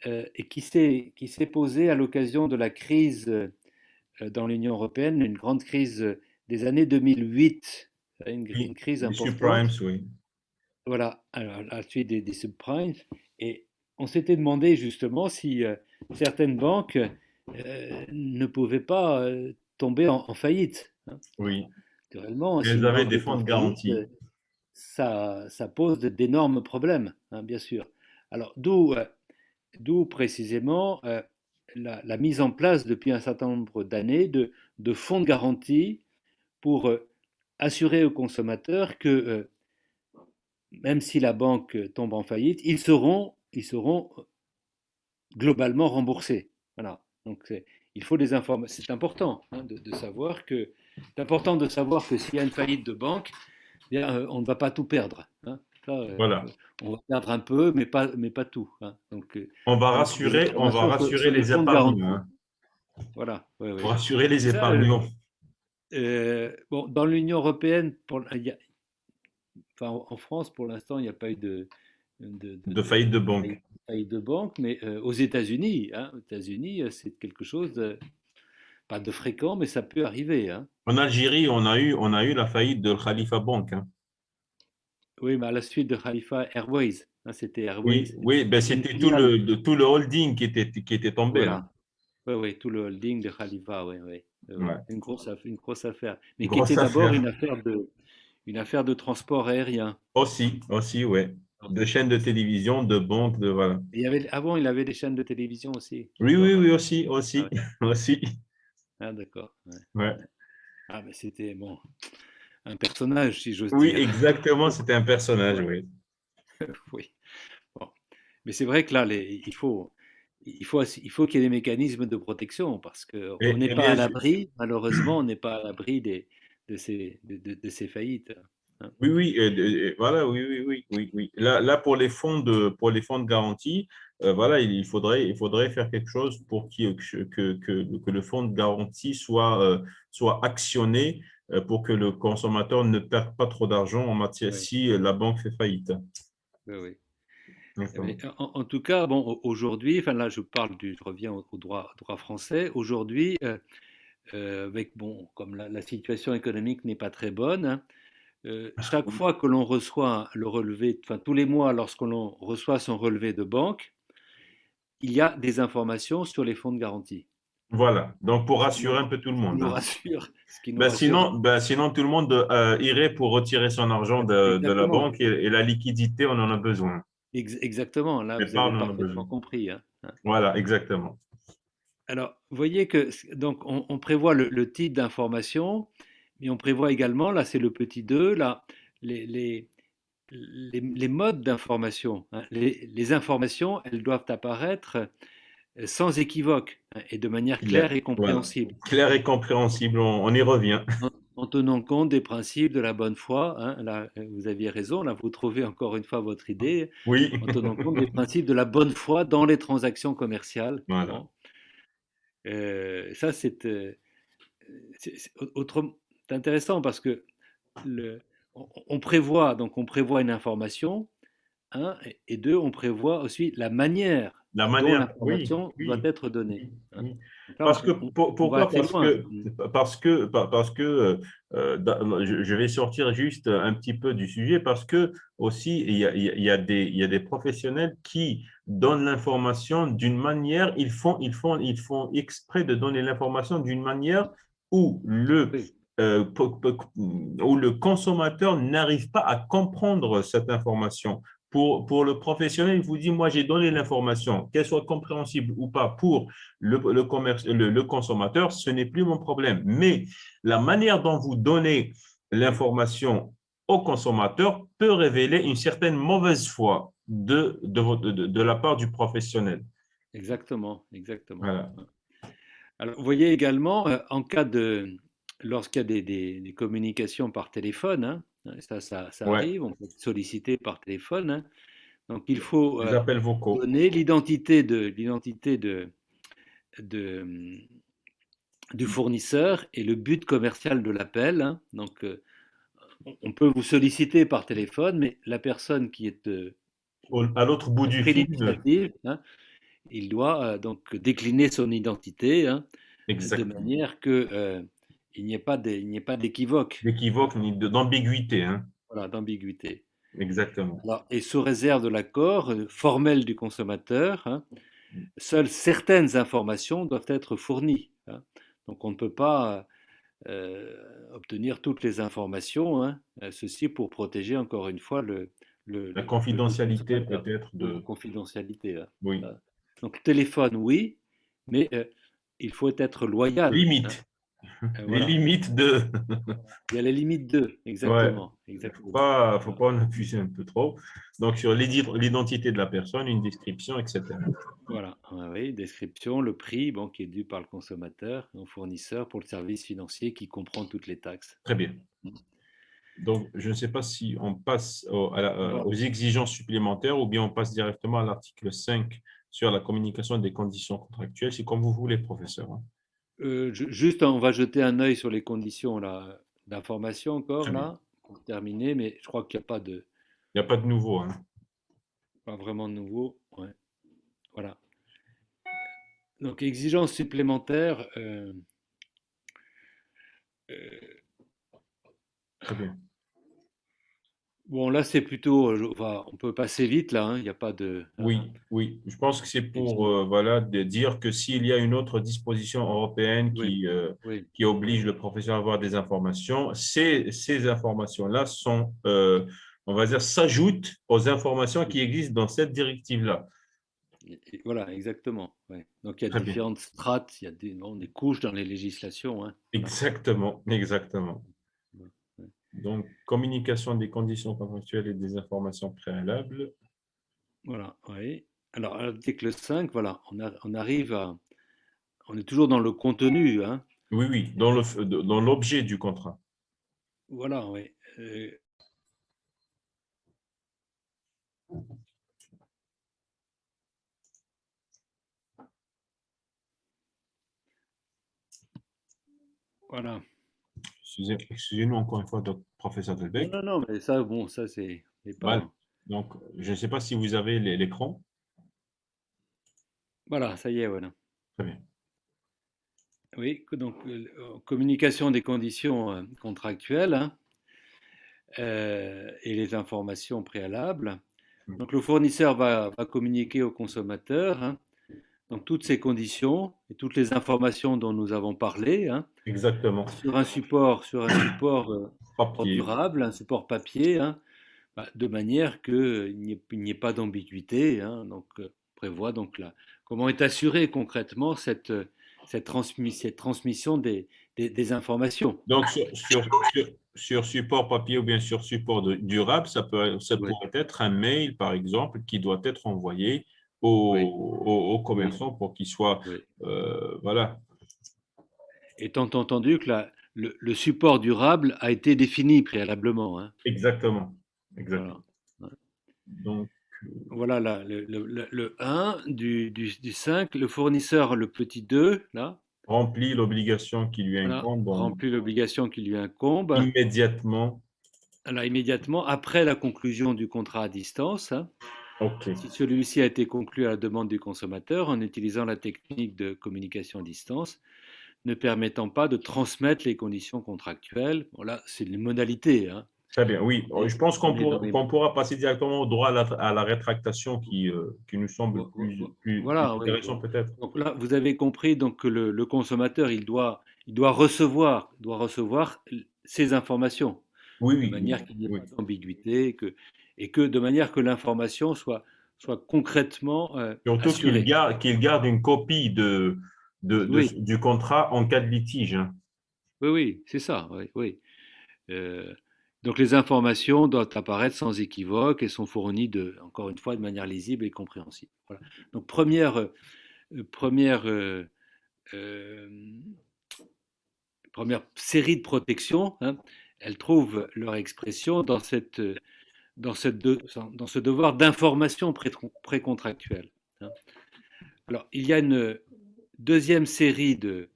et qui s'est posée à l'occasion de la crise dans l'Union européenne, une grande crise des années 2008, une Oui, crise les importante. subprimes, oui. Voilà, alors, à la suite des subprimes. Et on s'était demandé justement si certaines banques ne pouvaient pas tomber en faillite, hein. Oui, Naturellement, si elles une avaient banque des est fonds en de faillite, garantie. ça pose d'énormes problèmes, hein, bien sûr. Alors, d'où précisément la mise en place depuis un certain nombre d'années de fonds de garantie pour assurer aux consommateurs que même si la banque tombe en faillite, ils seront globalement remboursés. Voilà. Donc il faut des informations. C'est important, hein, de savoir que c'est important de savoir que s'il y a une faillite de banque, eh bien, on ne va pas tout perdre, hein. Ça, Voilà. on va perdre un peu, mais pas tout, hein. Donc des On va informations rassurer sur les les fonds de épargnants, garantie. hein. Voilà. Oui, Pour oui. rassurer les Ça, épargnants bon, dans l'Union européenne, enfin, en France, pour l'instant, il n'y a pas eu de faillite de banque. faillite de banque, mais aux États-Unis, hein, aux États-Unis, c'est quelque chose de, pas de fréquent, mais ça peut arriver, hein. En Algérie, on a eu la faillite de Khalifa Bank, hein. Oui, mais à la suite de Khalifa Airways, hein, c'était Airways, Oui, oui, ben une c'était filiale. tout le holding qui était tombé, hein. Voilà. Oui, oui, tout le holding de Khalifa, oui, oui, oui, oui. Ouais. Une grosse affaire, mais qui était Grosse d'abord affaire. une affaire de transport aérien. Aussi, ouais. De chaînes de télévision, de banques, de voilà. Avant, il avait des chaînes de télévision aussi, Oui, oui, d'accord. oui, Ah, ouais. aussi. Ah, d'accord. Ouais, Ouais. ouais. Ah, mais c'était bon, un personnage, si j'ose Oui, dire. exactement, c'était un personnage, Ouais, oui. oui. Bon. Mais c'est vrai que là, il faut qu'il y ait des mécanismes de protection parce qu'on n'est Et pas bien à sûr. l'abri, malheureusement, on n'est pas à l'abri de ces faillites, hein. Oui, oui, voilà, oui, oui, oui, oui, oui. Là, pour les fonds de garantie, voilà, il faudrait faire quelque chose pour que le fonds de garantie soit actionné pour que le consommateur ne perde pas trop d'argent en matière Oui, si la banque fait faillite. oui, oui. Mais D'accord. en tout cas, bon, aujourd'hui, enfin là, je reviens au droit français. Aujourd'hui, avec bon, comme la situation économique n'est pas très bonne, hein, chaque fois que l'on reçoit le relevé, enfin tous les mois, lorsque l'on reçoit son relevé de banque, il y a des informations sur les fonds de garantie. Voilà, donc pour Ce qui nous, rassurer un peu tout le monde, hein. ce qui nous rassure. Sinon, tout le monde irait pour retirer son argent de la Exactement, banque et la liquidité, on en a besoin. exactement. Là, vous avez L'épargne, on en a besoin. parfaitement compris, hein. Voilà, exactement. Alors, vous voyez que donc on prévoit le type d'information, mais on prévoit également, là c'est le petit 2, là, les, les, les modes d'information, hein. Les informations, elles doivent apparaître sans équivoque, hein, et de manière claire Clair. et Voilà. compréhensible, Clair et compréhensible, on y revient. en tenant compte des principes de la bonne foi, hein. Là, vous aviez raison, là vous trouvez encore une fois votre idée, Oui, en tenant compte des principes de la bonne foi dans les transactions commerciales. voilà. Bon. Ça, c'est intéressant parce que on prévoit une information, un, et deux, on prévoit aussi la manière La dont manière, oui, l'information doit oui, être donnée, oui, hein. oui. Donc là, Parce que, on va pourquoi? assez loin. Parce que je vais sortir juste un petit peu du sujet parce que aussi, il y a des professionnels qui donnent l'information d'une manière, ils font exprès de donner l'information d'une manière où Oui, où le consommateur n'arrive pas à comprendre cette information. Pour le professionnel, il vous dit, moi, j'ai donné l'information, qu'elle soit compréhensible ou pas pour le consommateur, ce n'est plus mon problème. Mais la manière dont vous donnez l'information au consommateur peut révéler une certaine mauvaise foi de la part du professionnel. exactement, exactement. Voilà. Alors, vous voyez également, lorsqu'il y a des communications par téléphone, hein, ça Ouais, arrive, on peut être sollicité par téléphone, hein. Donc, il faut les appels vocaux. donner de, du fournisseur et le but commercial de l'appel, hein. Donc, on peut vous solliciter par téléphone, mais la personne À l'autre bout qui a du pris fil, l'initiative, hein, il doit donc décliner son identité, hein, de exactement. manière que il n'y ait pas d'équivoque, D'équivoque ni d'ambiguïté, hein. voilà, d'ambiguïté. Exactement. Alors, et sous réserve de l'accord formel du consommateur, hein, seules certaines informations doivent être fournies, hein. Donc, on ne peut pas obtenir toutes les informations, hein, ceci pour protéger encore une fois La le confidentialité consommateur, peut-être la de... confidentialité, hein. Oui. Donc téléphone, oui, mais il faut être loyal, hein. Limites. Les Voilà. limites de... Il y a les limites d'eux, Ouais. exactement, Il ne faut exactement. pas, faut Voilà. pas en abuser un peu trop. Donc, sur l'identité de la personne, une description, etc. Voilà. Ah oui, description, le prix, bon, qui est dû par le consommateur au fournisseur pour le service financier qui comprend toutes les taxes. Très bien. Donc, je ne sais pas si on passe aux exigences supplémentaires ou bien on passe directement à l'article 5 sur la communication des conditions contractuelles. C'est comme vous voulez, professeur, hein. Juste, on va jeter un œil sur les conditions là, d'information Très encore bien. là, pour terminer, mais je crois qu'il n'y a Il n'y a pas de nouveau, hein. pas vraiment de nouveau. Ouais. Voilà. Donc, exigences supplémentaires. Euh, Très bien. bon, là, c'est plutôt. On peut passer vite là, hein, il n'y a pas de. Hein, Oui, oui. Je pense que c'est pour exi- voilà, de dire que s'il y a une autre disposition européenne oui, oui, qui oblige le professeur à avoir des informations, ces informations-là sont, on va dire, s'ajoutent aux informations qui existent dans cette directive-là. voilà, exactement. Ouais. Donc, il y a Très bien. différentes strates, il y a des couches dans les législations, hein, voilà. Exactement, exactement. Ouais, ouais. Donc, communication des conditions contractuelles et des informations préalables. Voilà, oui. Alors, à l'article 5, voilà, on arrive à. On est toujours dans le contenu, hein. Oui, oui, dans l'objet du contrat. Voilà, oui. Voilà. Excusez-nous encore une fois, professeur Non, Delbecq. non, non, mais ça, bon, ça, c'est Voilà. pas. Donc, je ne sais pas si vous avez l'écran. Voilà, ça y est, voilà. Très bien. Oui, donc, communication des conditions contractuelles, hein, et les informations préalables. Donc, le fournisseur va communiquer au consommateur, hein, donc toutes ces conditions et toutes les informations dont nous avons parlé, hein, Exactement. sur un support Papier. durable, un support papier, hein, de manière qu'il n'y ait pas d'ambiguïté, hein. Donc, prévoit donc comment est assurée concrètement cette transmission des informations. Donc, sur support papier ou bien sur support durable, ça Oui, pourrait être un mail, par exemple, qui doit être envoyé oui, aux oui, commerçants pour qu'il soit, oui. voilà, Étant entendu que le support durable a été défini préalablement, hein. exactement. Voilà. Exactement. Donc, Voilà le 1 du 5, le fournisseur, le petit 2, là, remplit l'obligation qui lui voilà, incombe remplit l'obligation qui lui incombe. immédiatement. Alors immédiatement après la conclusion du contrat à distance, hein, OK. si celui-ci a été conclu à la demande du consommateur en utilisant la technique de communication à distance, ne permettant pas de transmettre les conditions contractuelles. Bon, là, c'est les modalités, hein. Très bien, oui. Je pense On est dans les. qu'on pourra passer directement au droit à la rétractation qui nous semble plus Voilà, oui. intéressant peut-être. Donc là, vous avez compris donc que le consommateur, il doit recevoir ces informations Oui, de oui, manière qu'il n'y ait oui. pas d'ambiguïté et que de manière que l'information soit concrètement Surtout assurée. qu'il garde une copie Oui, du contrat en cas de litige, hein. oui, oui, c'est ça. Oui, oui. Euh, donc les informations doivent apparaître sans équivoque et sont fournies encore une fois de manière lisible et compréhensible. Voilà. Donc première, euh, première série de protections, hein, elles trouvent leur expression dans ce devoir d'information précontractuelle. Hein. Alors, il y a une deuxième série de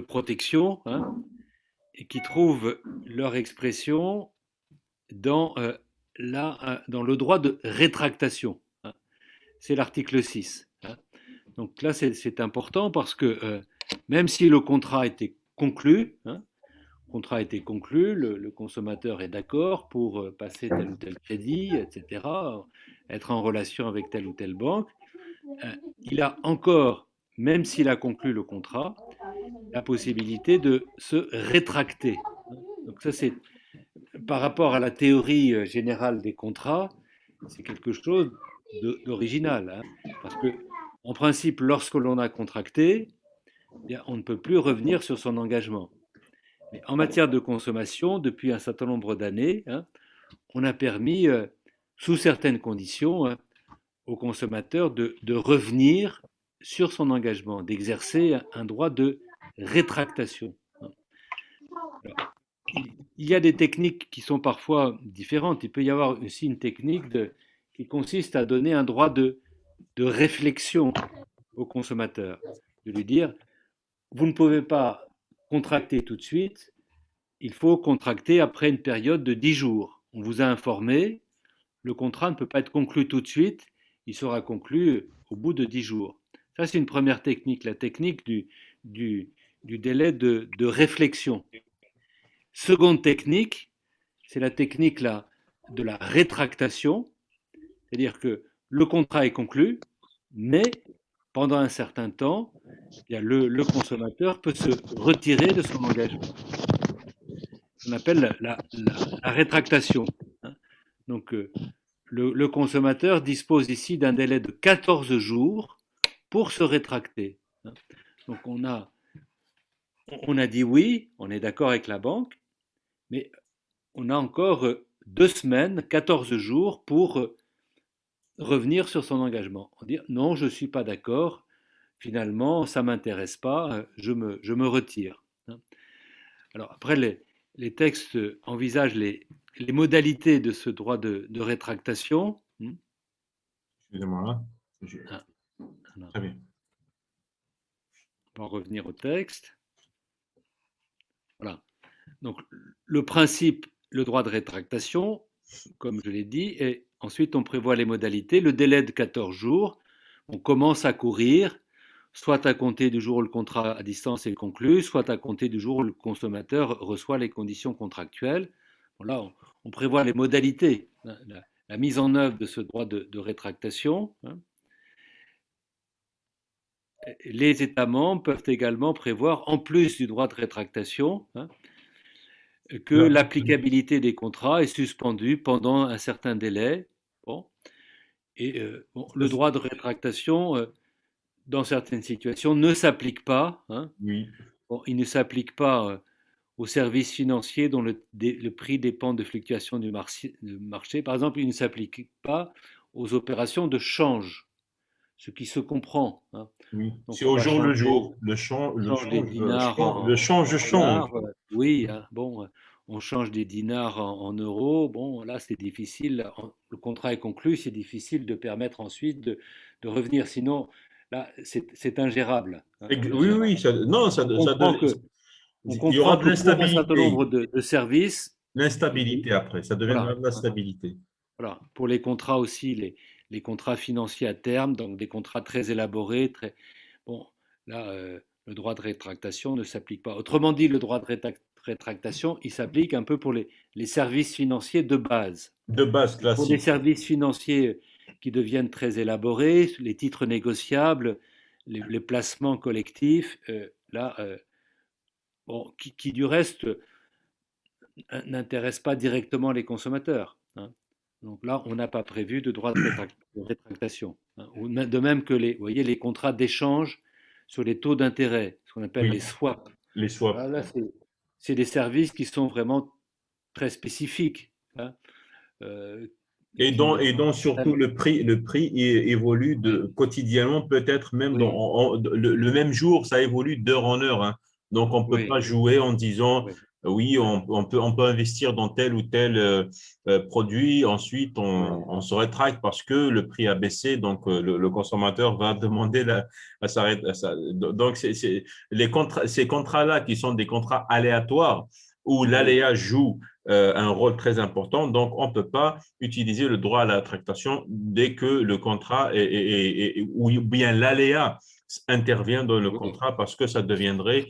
protections, hein, qui trouvent leur expression dans, dans le droit de rétractation. Hein. C'est l'article 6. Hein. Donc là, c'est important parce que même si le contrat était conclu, hein, le consommateur est d'accord pour passer tel ou tel crédit, etc., être en relation avec telle ou telle banque, il a encore, même s'il a conclu le contrat, la possibilité de se rétracter. Donc ça, c'est par rapport à la théorie générale des contrats, c'est quelque chose d'original. Hein, parce que, en principe, lorsque l'on a contracté, eh bien, on ne peut plus revenir sur son engagement. Mais en matière de consommation, depuis un certain nombre d'années, hein, on a permis, sous certaines conditions, hein, au consommateur de revenir sur son engagement, d'exercer un droit de rétractation. Hein. Alors, il y a des techniques qui sont parfois différentes. Il peut y avoir aussi une technique qui consiste à donner un droit de réflexion au consommateur, de lui dire, vous ne pouvez pas contracter tout de suite, il faut contracter après une période de 10 jours. On vous a informé, le contrat ne peut pas être conclu tout de suite, il sera conclu au bout de 10 jours. Ça, c'est une première technique, la technique du, du délai de réflexion. Seconde technique, c'est la technique là, de la rétractation, c'est-à-dire que le contrat est conclu, mais pendant un certain temps, eh bien, le consommateur peut se retirer de son engagement. On appelle la rétractation. Hein. Donc, le consommateur dispose ici d'un délai de 14 jours pour se rétracter. Hein. Donc, on a dit oui, on est d'accord avec la banque, mais on a encore 2 semaines, 14 jours pour revenir sur son engagement. On dit non, je ne suis pas d'accord, finalement, ça ne m'intéresse pas, je me retire. Hein. Alors après, les textes envisagent les modalités de ce droit de rétractation. Excusez-moi. Ah, Très bien. on va revenir au texte. Voilà. Donc le principe, le droit de rétractation, comme je l'ai dit, et ensuite on prévoit les modalités. Le délai de 14 jours, on commence à courir, soit à compter du jour où le contrat à distance est conclu, soit à compter du jour où le consommateur reçoit les conditions contractuelles. Bon, là, on prévoit les modalités, la mise en œuvre de ce droit de rétractation. Hein. Les États membres peuvent également prévoir, en plus du droit de rétractation, hein, que l'applicabilité des contrats est suspendue pendant un certain délai. Bon. Et bon, le droit de rétractation, dans certaines situations, ne s'applique pas. Hein. Oui. Bon, il ne s'applique pas aux services financiers dont le prix dépend de fluctuations du marché. Par exemple, il ne s'applique pas aux opérations de change, ce qui se comprend. Hein. Oui. Donc C'est on au va jour le changer, jour. Le change, change des dinars le change en change. dollars. Oui, hein, bon, on change des dinars en euros. Bon, là, c'est difficile. Le contrat est conclu, c'est difficile de permettre ensuite de revenir. Sinon, là, c'est ingérable. Hein, Oui, ingérable. oui. Non, On comprend que, on il y aura comprend de que pour un certain l'instabilité. nombre de services, L'instabilité après. Ça deviendra voilà, de l'instabilité. voilà. Pour les contrats aussi, les contrats financiers à terme, donc des contrats très élaborés, très bon. Là, le droit de rétractation ne s'applique pas. Autrement dit, le droit de rétractation, il s'applique un peu pour les services financiers de base. De base Pour des classique. services financiers qui deviennent très élaborés, les titres négociables, les placements collectifs, là, bon, qui du reste n'intéressent pas directement les consommateurs. Hein. Donc là, on n'a pas prévu de droit de rétractation. Hein. De même que vous voyez, les contrats d'échange sur les taux d'intérêt, ce qu'on appelle les Oui. swaps. Les swaps. Là, c'est des services qui sont vraiment très spécifiques. Hein. Et donc surtout, le prix évolue quotidiennement, peut-être même oui, le même jour, ça évolue d'heure en heure, hein. Donc, on ne peut oui, pas jouer en disant, oui, oui, on peut investir dans tel ou tel produit, ensuite oui, on se rétracte parce que le prix a baissé, donc le consommateur va demander à s'arrêter. Donc, ces contrats-là qui sont des contrats aléatoires, où oui, l'aléa joue un rôle très important. Donc, on ne peut pas utiliser le droit à la tractation dès que le contrat ou bien l'aléa intervient dans le oui. contrat parce que ça deviendrait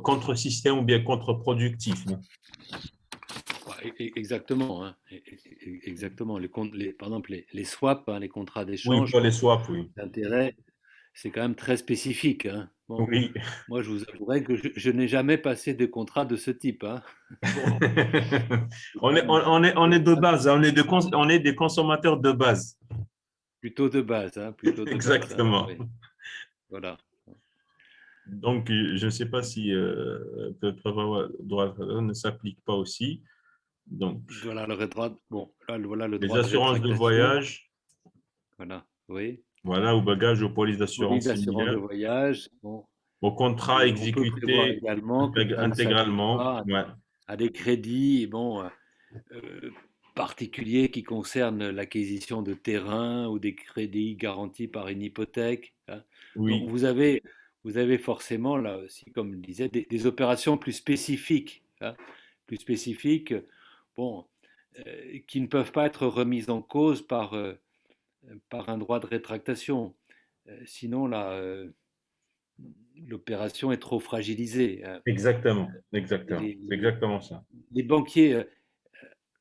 contre-système ou bien contre-productif, hein. Exactement, hein. Exactement. Par exemple, les swaps, hein, les contrats Oui, d'échange pour les swaps, oui. d'intérêt, c'est quand même très spécifique, hein. Bon, Oui. moi, je vous avouerai que je n'ai jamais passé de contrat de ce type, hein. Bon, c'est quand même On est de base, hein. On est des consommateurs de base. plutôt de base, hein, plutôt de base, hein. Exactement. Oui, voilà. Donc, je ne sais pas si le droit ne s'applique pas aussi. Donc, Voilà bon, là, voilà le les droit de assurances de rétractation. voyage, Voilà, oui. voilà, au bagage, aux polices Police d'assurance d'assurance de similaires, voyage. Bon, au contrat on peut prévoir exécuté également que ça ne s'applique intégralement. pas Ouais. à des crédits, bon, particuliers qui concernent l'acquisition de terrains ou des crédits garantis par une hypothèque, hein. Donc Oui, vous avez forcément là aussi, comme je disais, des opérations plus spécifiques, hein, plus spécifiques, bon, qui ne peuvent pas être remises en cause par un droit de rétractation. Sinon, là, l'opération est trop fragilisée, hein. exactement, Et exactement. C'est exactement ça. les banquiers,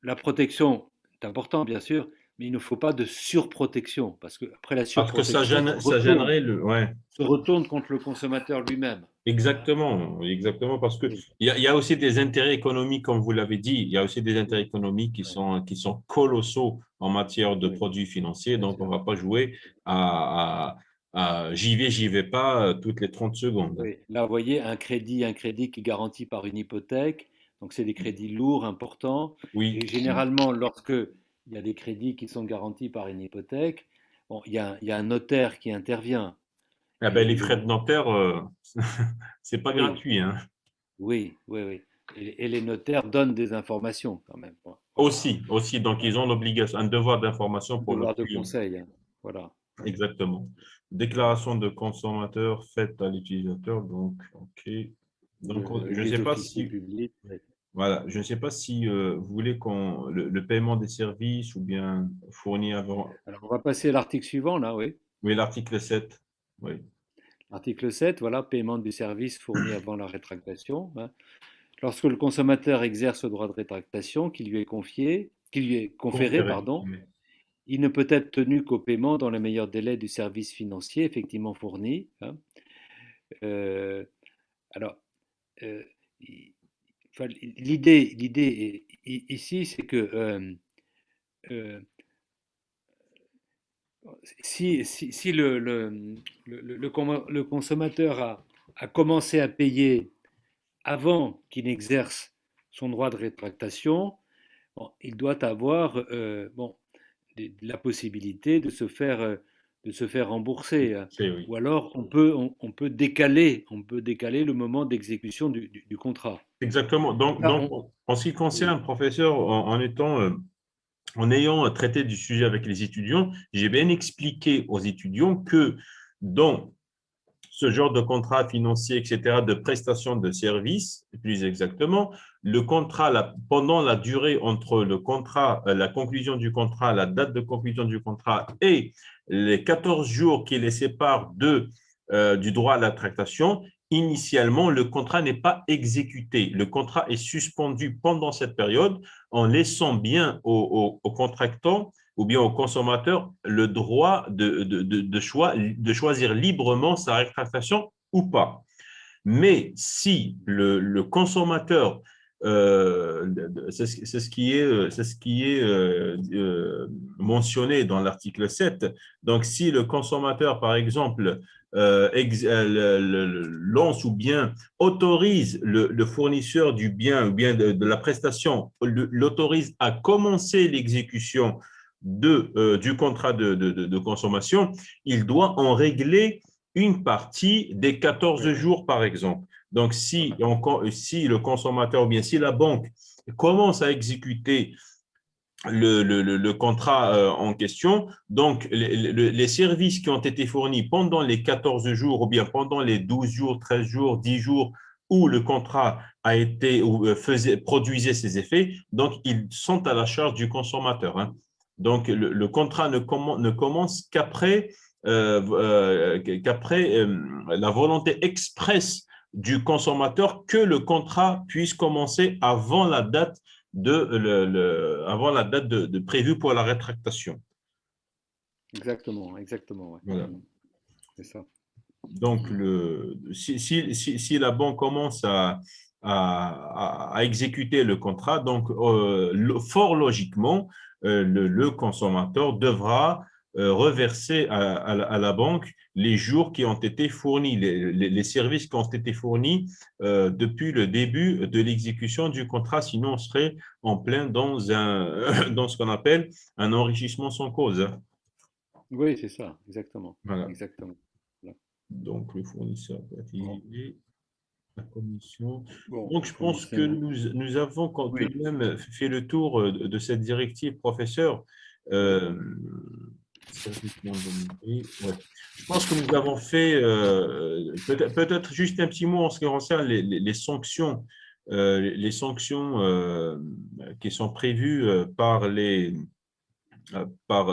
la protection est importante, bien sûr, mais il ne faut pas de surprotection, parce que après la Parce que surprotection ça gênerait ouais. se retourne contre le consommateur lui-même. Exactement, exactement, parce que Oui, il y a aussi des intérêts économiques, comme vous l'avez dit, il y a aussi des intérêts oui, économiques oui, qui sont colossaux en matière de oui, produits financiers, bien donc on sûr. ne va pas jouer à j'y vais pas toutes les 30 secondes. Oui. Là, vous voyez, un crédit qui est garanti par une hypothèque, donc c'est des crédits lourds, importants, Oui, et généralement, lorsque il y a des crédits qui sont garantis par une hypothèque, bon, il y a un notaire qui intervient. ah ben, les Et frais de notaire, c'est pas oui, gratuit, hein. oui, oui, oui. Et les notaires donnent des informations quand même. Bon, voilà. Aussi, aussi, donc ils ont l'obligation, un devoir d'information Un pour le devoir de client. conseil, hein. Voilà. Exactement. Déclaration de consommateur faite à l'utilisateur. Donc, OK. Donc, je ne sais Les pas officiers si, publics. Oui. voilà, je ne sais pas si vous voulez le paiement des services ou bien fourni avant. Alors, on va passer à l'article suivant, là, oui. Oui, l'article 7. Oui. Article 7, voilà, paiement du service fourni avant la rétractation, hein. Lorsque le consommateur exerce le droit de rétractation qui lui est conféré, Conféré. pardon, Oui. il ne peut être tenu qu'au paiement dans les meilleurs délais du service financier effectivement fourni, hein. Euh, alors, euh, enfin, l'idée ici, c'est que euh, si le consommateur a commencé à payer avant qu'il n'exerce son droit de rétractation, bon, il doit avoir bon, la possibilité de se faire rembourser, hein. C'est oui. Ou alors on peut décaler le moment d'exécution du contrat. Exactement. Là, Donc, en ce qui oui, concerne, professeur, en ayant traité du sujet avec les étudiants, j'ai bien expliqué aux étudiants que dans ce genre de contrat financier, etc., de prestation de services, plus exactement, le contrat, pendant la durée entre le contrat, la conclusion du contrat, la date de conclusion du contrat et les 14 jours qui les séparent du droit à la tractation, initialement, le contrat n'est pas exécuté. Le contrat est suspendu pendant cette période en laissant bien au contractant ou bien au consommateur le droit de choisir librement sa rétractation ou pas. Mais si le consommateur c'est ce qui est mentionné dans l'article 7. Donc, si le consommateur, par exemple, lance ou bien autorise le fournisseur du bien ou bien de la prestation, l'autorise à commencer l'exécution du contrat de consommation, il doit en régler une partie des 14 jours, par exemple. Donc, si le consommateur ou bien si la banque commence à exécuter le contrat en question, donc les services qui ont été fournis pendant les 14 jours ou bien pendant les 12 jours, 13 jours, 10 jours où le contrat a été ou produisait ses effets, donc ils sont à la charge du consommateur. Hein. Donc, le contrat ne commence qu'après la volonté expresse du consommateur que le contrat puisse commencer avant la date prévue pour la rétractation. Exactement, exactement. Ouais. Voilà. C'est ça. Donc, si la banque commence à exécuter le contrat, donc fort logiquement, le consommateur devra reverser à la banque les jours qui ont été fournis, les services qui ont été fournis depuis le début de l'exécution du contrat, sinon on serait en plein dans ce qu'on appelle un enrichissement sans cause. Oui, c'est ça, exactement. Voilà. Exactement. Voilà. Donc, le fournisseur peut utiliser la commission. Bon, Donc, je pense que nous avons quand oui. même fait le tour de cette directive, professeur. Ouais. Je pense que nous avons fait, peut-être juste un petit mot en ce qui concerne les sanctions, qui sont prévues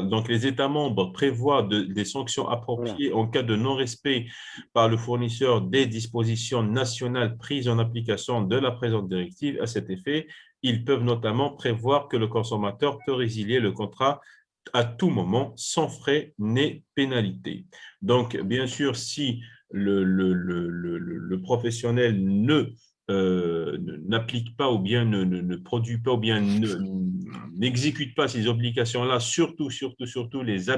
donc les États membres prévoient des sanctions appropriées en cas de non-respect par le fournisseur des dispositions nationales prises en application de la présente directive. À cet effet, ils peuvent notamment prévoir que le consommateur peut résilier le contrat à tout moment sans frais ni pénalité. Donc, bien sûr, si le professionnel n'applique pas ou bien ne produit pas ou bien n'exécute pas ces obligations-là, surtout les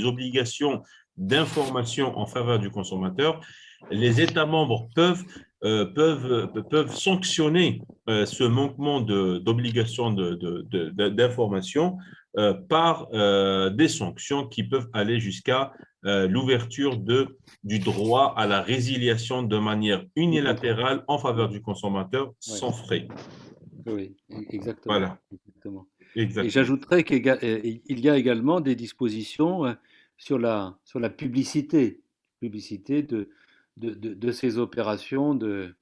obligations d'information en faveur du consommateur, les États membres peuvent sanctionner ce manquement d'obligation d'information par des sanctions qui peuvent aller jusqu'à l'ouverture du droit à la résiliation de manière unilatérale en faveur du consommateur sans frais. Oui, exactement. Voilà. Exactement. Exactement. Et j'ajouterais qu'il y a également des dispositions sur la publicité de ces opérations de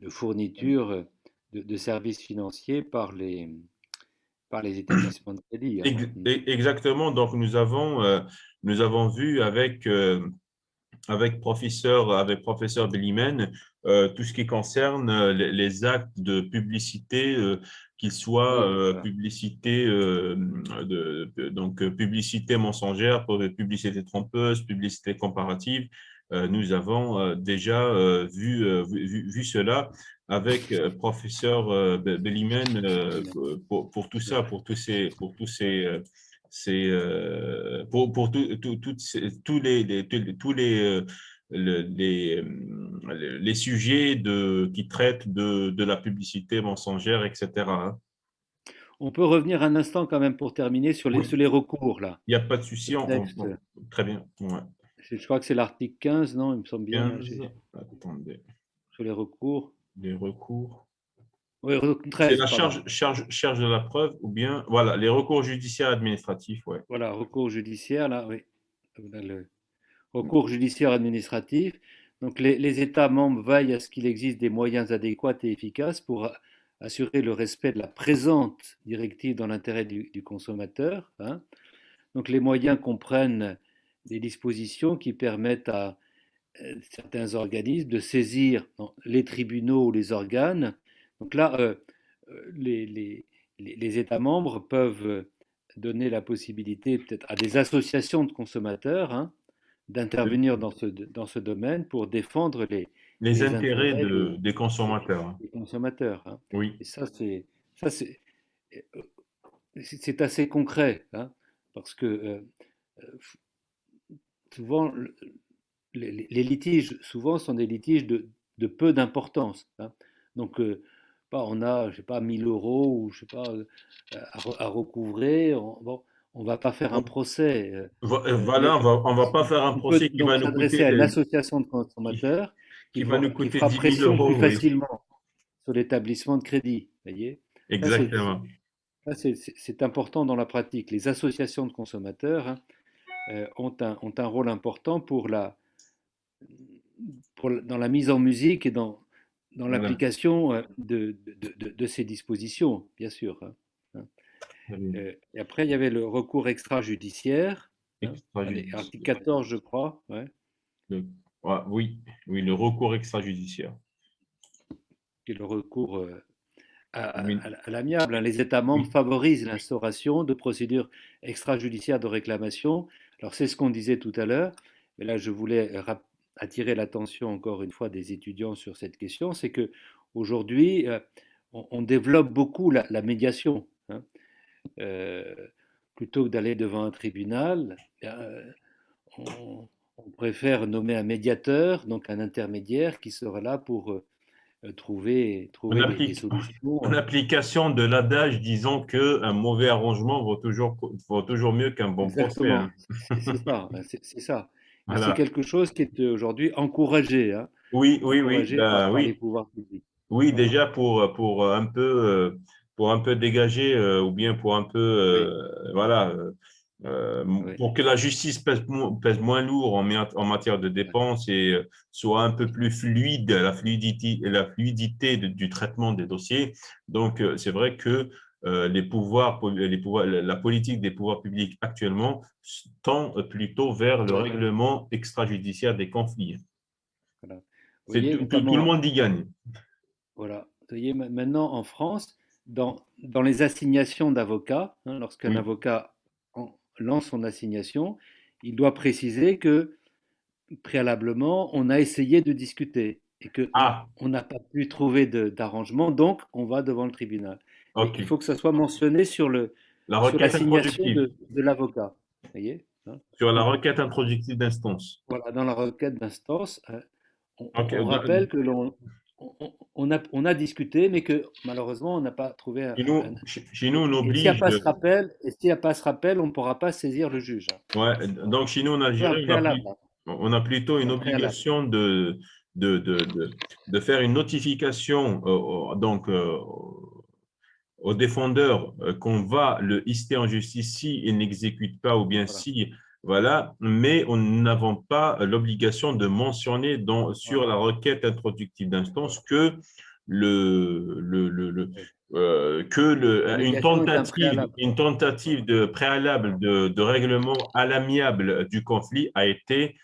fourniture de services financiers par les établissements de crédit. Hein. Exactement. Donc, nous avons vu avec professeur Bellimen, tout ce qui concerne les actes de publicité, qu'ils soient publicité, donc publicité mensongère, publicité trompeuse, publicité comparative. Nous avons déjà vu cela avec professeur Bellimen pour tout ça, pour tous ces tous les sujets qui traitent de la publicité mensongère, etc. Hein. On peut revenir un instant quand même pour terminer sur Oui. les recours là. Il n'y a pas de souci. Très bien. Ouais. Je crois que c'est l'article 15, non? Il me semble bien. 15, attendez. Sur les recours. Les recours. Oui, 13, c'est la charge de la preuve ou bien, voilà, les recours judiciaires administratifs, ouais. Voilà, recours judiciaire, là, oui. Le recours judiciaire administratif. Donc, les États membres veillent à ce qu'il existe des moyens adéquats et efficaces pour assurer le respect de la présente directive dans l'intérêt du consommateur. Hein. Donc, les moyens comprennent des dispositions qui permettent à certains organismes de saisir les tribunaux ou les organes. Donc là, les États membres peuvent donner la possibilité peut-être à des associations de consommateurs d'intervenir dans ce domaine pour défendre Les les intérêts intérêts des consommateurs, hein. des consommateurs, hein. Oui, Et ça, c'est assez concret, hein, parce que souvent, les litiges, souvent, sont des litiges de peu d'importance, hein. Donc, on a, je sais pas, 1 000 € ou je sais pas, à recouvrer. Bon, on va pas faire un on, procès. voilà, on va pas faire un On peut procès qui va donc nous coûter, s'adresser à une association de qui, consommateurs qui va nous qui coûter fera 10 000 pression plus euros, oui, facilement sur l'établissement de crédit. Voyez? Ça, exactement. c'est important dans la pratique. Les associations de consommateurs, hein, ont un rôle important dans la mise en musique et dans Voilà. l'application de ces dispositions, bien sûr, hein. Hein. Et après, il y avait le recours extrajudiciaire, hein, article Extrajudiciaire. 14, je crois, ouais, Le- ouais, oui, oui, le recours extrajudiciaire. qui est le recours Mais- à l'amiable, hein. Les États membres oui, favorisent l'instauration de procédures extrajudiciaires de réclamation. Alors, c'est ce qu'on disait tout à l'heure, mais là, je voulais attirer l'attention encore une fois des étudiants sur cette question, c'est que aujourd'hui, on développe beaucoup la médiation, hein. Euh, Plutôt que d'aller devant un tribunal, on, on préfère nommer un médiateur, donc un intermédiaire qui sera là pour on trouver des applique solutions. en application de l'adage disant qu'un mauvais arrangement vaut toujours mieux qu'un bon procès, hein. Exactement, c'est ça, hein, c'est ça. Et c'est Voilà. quelque chose qui est aujourd'hui encouragé, hein, Oui, oui, oui, encouragé ben par les oui. pouvoirs publics. Oui, Voilà. déjà pour un peu dégager ou bien pour un peu Oui, voilà oui, pour que la justice pèse moins lourd en matière de dépenses et soit un peu plus fluide la fluidité du traitement des dossiers. Donc c'est vrai que la politique des pouvoirs publics actuellement tend plutôt vers le règlement extrajudiciaire des conflits. voilà. Vous C'est voyez, tout le notamment, monde y gagne. voilà. Vous voyez, maintenant en France, dans les assignations d'avocats, hein, lorsqu'un Oui. avocat lance son assignation, il doit préciser que préalablement, on a essayé de discuter et qu'on Ah, on n'a pas pu trouver d'arrangement, donc on va devant le tribunal. Mais il ok. faut que ça soit mentionné La sur requête l'assignation introductive. de l'avocat. Vous voyez, hein? Sur la Donc, requête introductive d'instance. voilà, dans la requête d'instance, Ok. on rappelle que on a discuté, mais que malheureusement, on n'a pas trouvé Chez nous, on et s'il n'y a oblige. pas ce rappel, on ne pourra pas saisir le juge, hein. Ouais, donc, chez nous, en Il faut un Algérie, préalable, hein. on a plutôt Il faut une un préalable. obligation de, de, de, de faire une notification au défendeur qu'on va le hister en justice s'il n'exécute pas ou bien Voilà, si, voilà, mais on n'avons pas l'obligation de mentionner sur voilà, la requête introductive d'instance voilà. que Oui. La médiation est un préalable. une tentative de préalable de règlement à l'amiable du conflit a été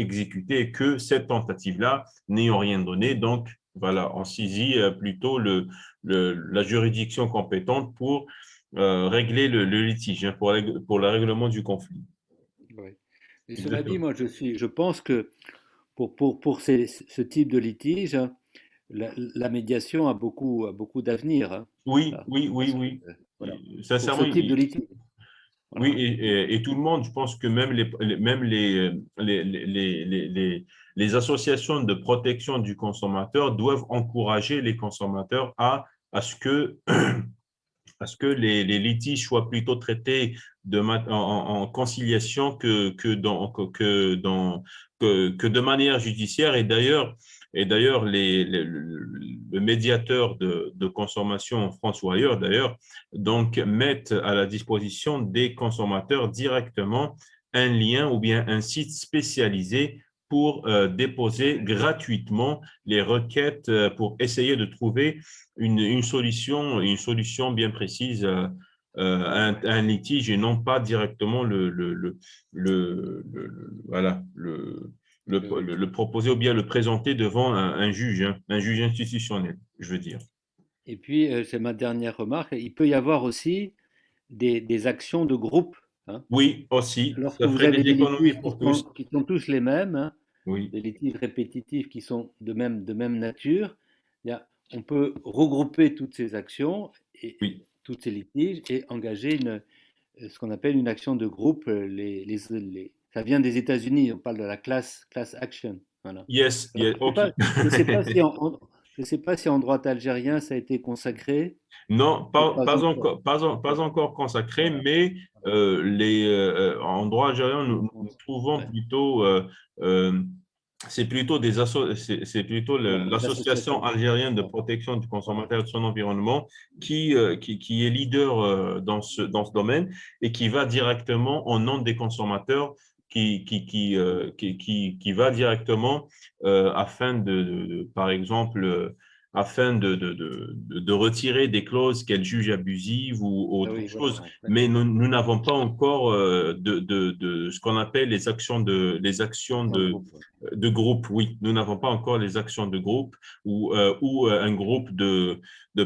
exécutée et que cette tentative-là n'ayant rien donné, donc voilà, on saisit plutôt la juridiction compétente pour régler le litige, hein, pour le règlement du conflit. Oui. Et cela dit, Exactement. je pense que pour ce type de litige, hein, la médiation a beaucoup d'avenir, hein. Oui, Ah, oui, oui, parce que, oui. voilà, pour ce Sincèrement, type de litige. oui, Voilà. et tout le monde, je pense que même les associations de protection du consommateur doivent encourager les consommateurs à ce que les litiges soient plutôt traités en conciliation que de manière judiciaire. Et d'ailleurs le médiateur de consommation en France ou ailleurs, d'ailleurs, donc mettent à la disposition des consommateurs directement un lien ou bien un site spécialisé pour déposer gratuitement les requêtes pour essayer de trouver une solution bien précise à un litige et non pas directement voilà, Le- le proposer ou bien le présenter devant un juge, hein, un juge institutionnel, je veux dire. Et puis, c'est ma dernière remarque, il peut y avoir aussi des actions de groupe, hein. Oui, aussi, Lorsque ça vous ferait avez des des économies litiges pour tous. qui sont tous les mêmes, hein, Oui. des litiges répétitifs qui sont de même nature, on peut regrouper toutes ces actions et Oui. toutes ces litiges et engager ce qu'on appelle une action de groupe. Ça vient des États-Unis, on parle de la class action. Voilà. Yes, Alors, yes, ok. je sais pas si je sais pas si en droit algérien ça a été consacré. Non, Peut-être pas pas encore. encore, pas encore consacré, Voilà. mais en droit algérien, En nous France. trouvons Ouais. plutôt, euh, c'est plutôt c'est plutôt Voilà, des l'association associations. algérienne de Voilà. protection du Voilà. consommateur et de son environnement qui est leader dans ce domaine et qui va directement en nom des consommateurs, qui va directement afin par exemple, afin de retirer des clauses qu'elle juge abusives ou Ah autre oui, voilà, chose. ouais, Mais d'accord. nous n'avons pas encore de ce qu'on appelle les actions Action de groupe. Ouais. de groupe. Oui, nous n'avons pas encore les actions de groupe où un groupe de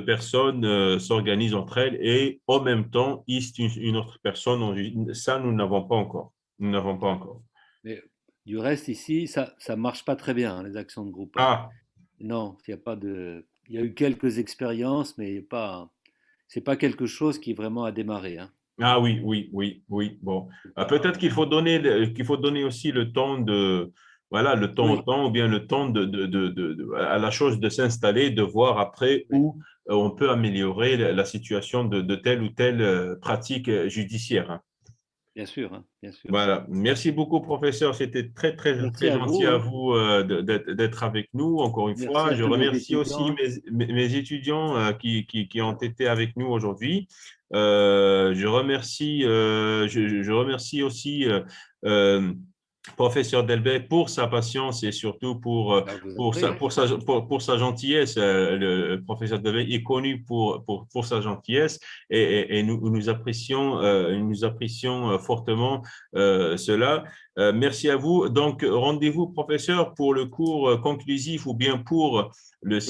personnes s'organise entre elles et en même temps, une autre personne. Ça, nous n'avons pas encore. Nous n'avons pas encore. Mais du reste, ici, ça marche pas très bien, hein, les actions de groupe. Hein. Ah, Non, il y a pas de. Il y a eu quelques expériences, mais pas. C'est pas quelque chose qui vraiment a démarré. Hein. ah oui, oui, oui, oui. Bon, C'est peut-être pas. qu'il faut donner aussi le temps voilà, le temps au Oui, temps ou bien le temps à la chose de s'installer, de voir après oui, où on peut améliorer la situation de telle ou telle pratique judiciaire. Hein. bien sûr, hein, bien sûr. Voilà. Merci beaucoup, professeur. C'était très, très, Merci très à gentil vous, à hein. vous d'être avec nous encore une Merci fois. à Je tous vos remercie aussi étudiants. Hein. mes étudiants qui ont été avec nous aujourd'hui. Je remercie aussi euh, professeur Delbecq pour sa patience et surtout Ah, je vous en prie. pour sa gentillesse. Le professeur Delbecq est connu pour sa gentillesse et nous apprécions fortement cela. Merci à vous. Donc, rendez-vous, professeur, pour le cours conclusif ou bien pour Oui, le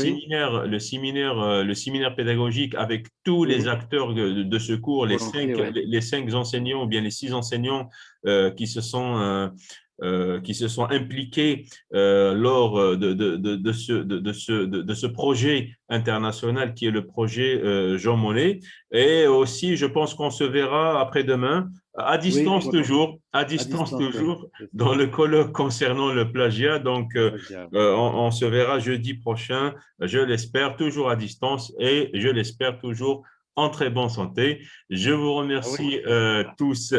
séminaire pédagogique avec tous les oui, acteurs de ce cours, volontiers, oui. les 5 enseignants ou bien les 6 enseignants euh, qui se sont euh, qui se sont impliqués lors de ce projet international qui est le projet Jean Monnet. Et aussi, je pense qu'on se verra après-demain Oui, volontiers. à À distance distance, oui. toujours, C'est ça. dans le colloque concernant le plagiat. Donc, Plagiat, oui. on se verra jeudi prochain, je l'espère, toujours à distance et je l'espère toujours en très bonne santé. Je vous Ah oui, remercie tous,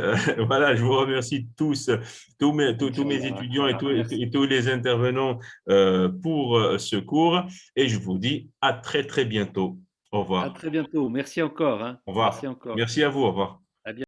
voilà, je vous remercie tous mes Inch'Allah. étudiants Merci. et tous les intervenants pour ce cours et je vous dis à très, très bientôt. Au À revoir. très bientôt. Merci encore, hein. Au Merci revoir. encore. Merci à vous. Au revoir.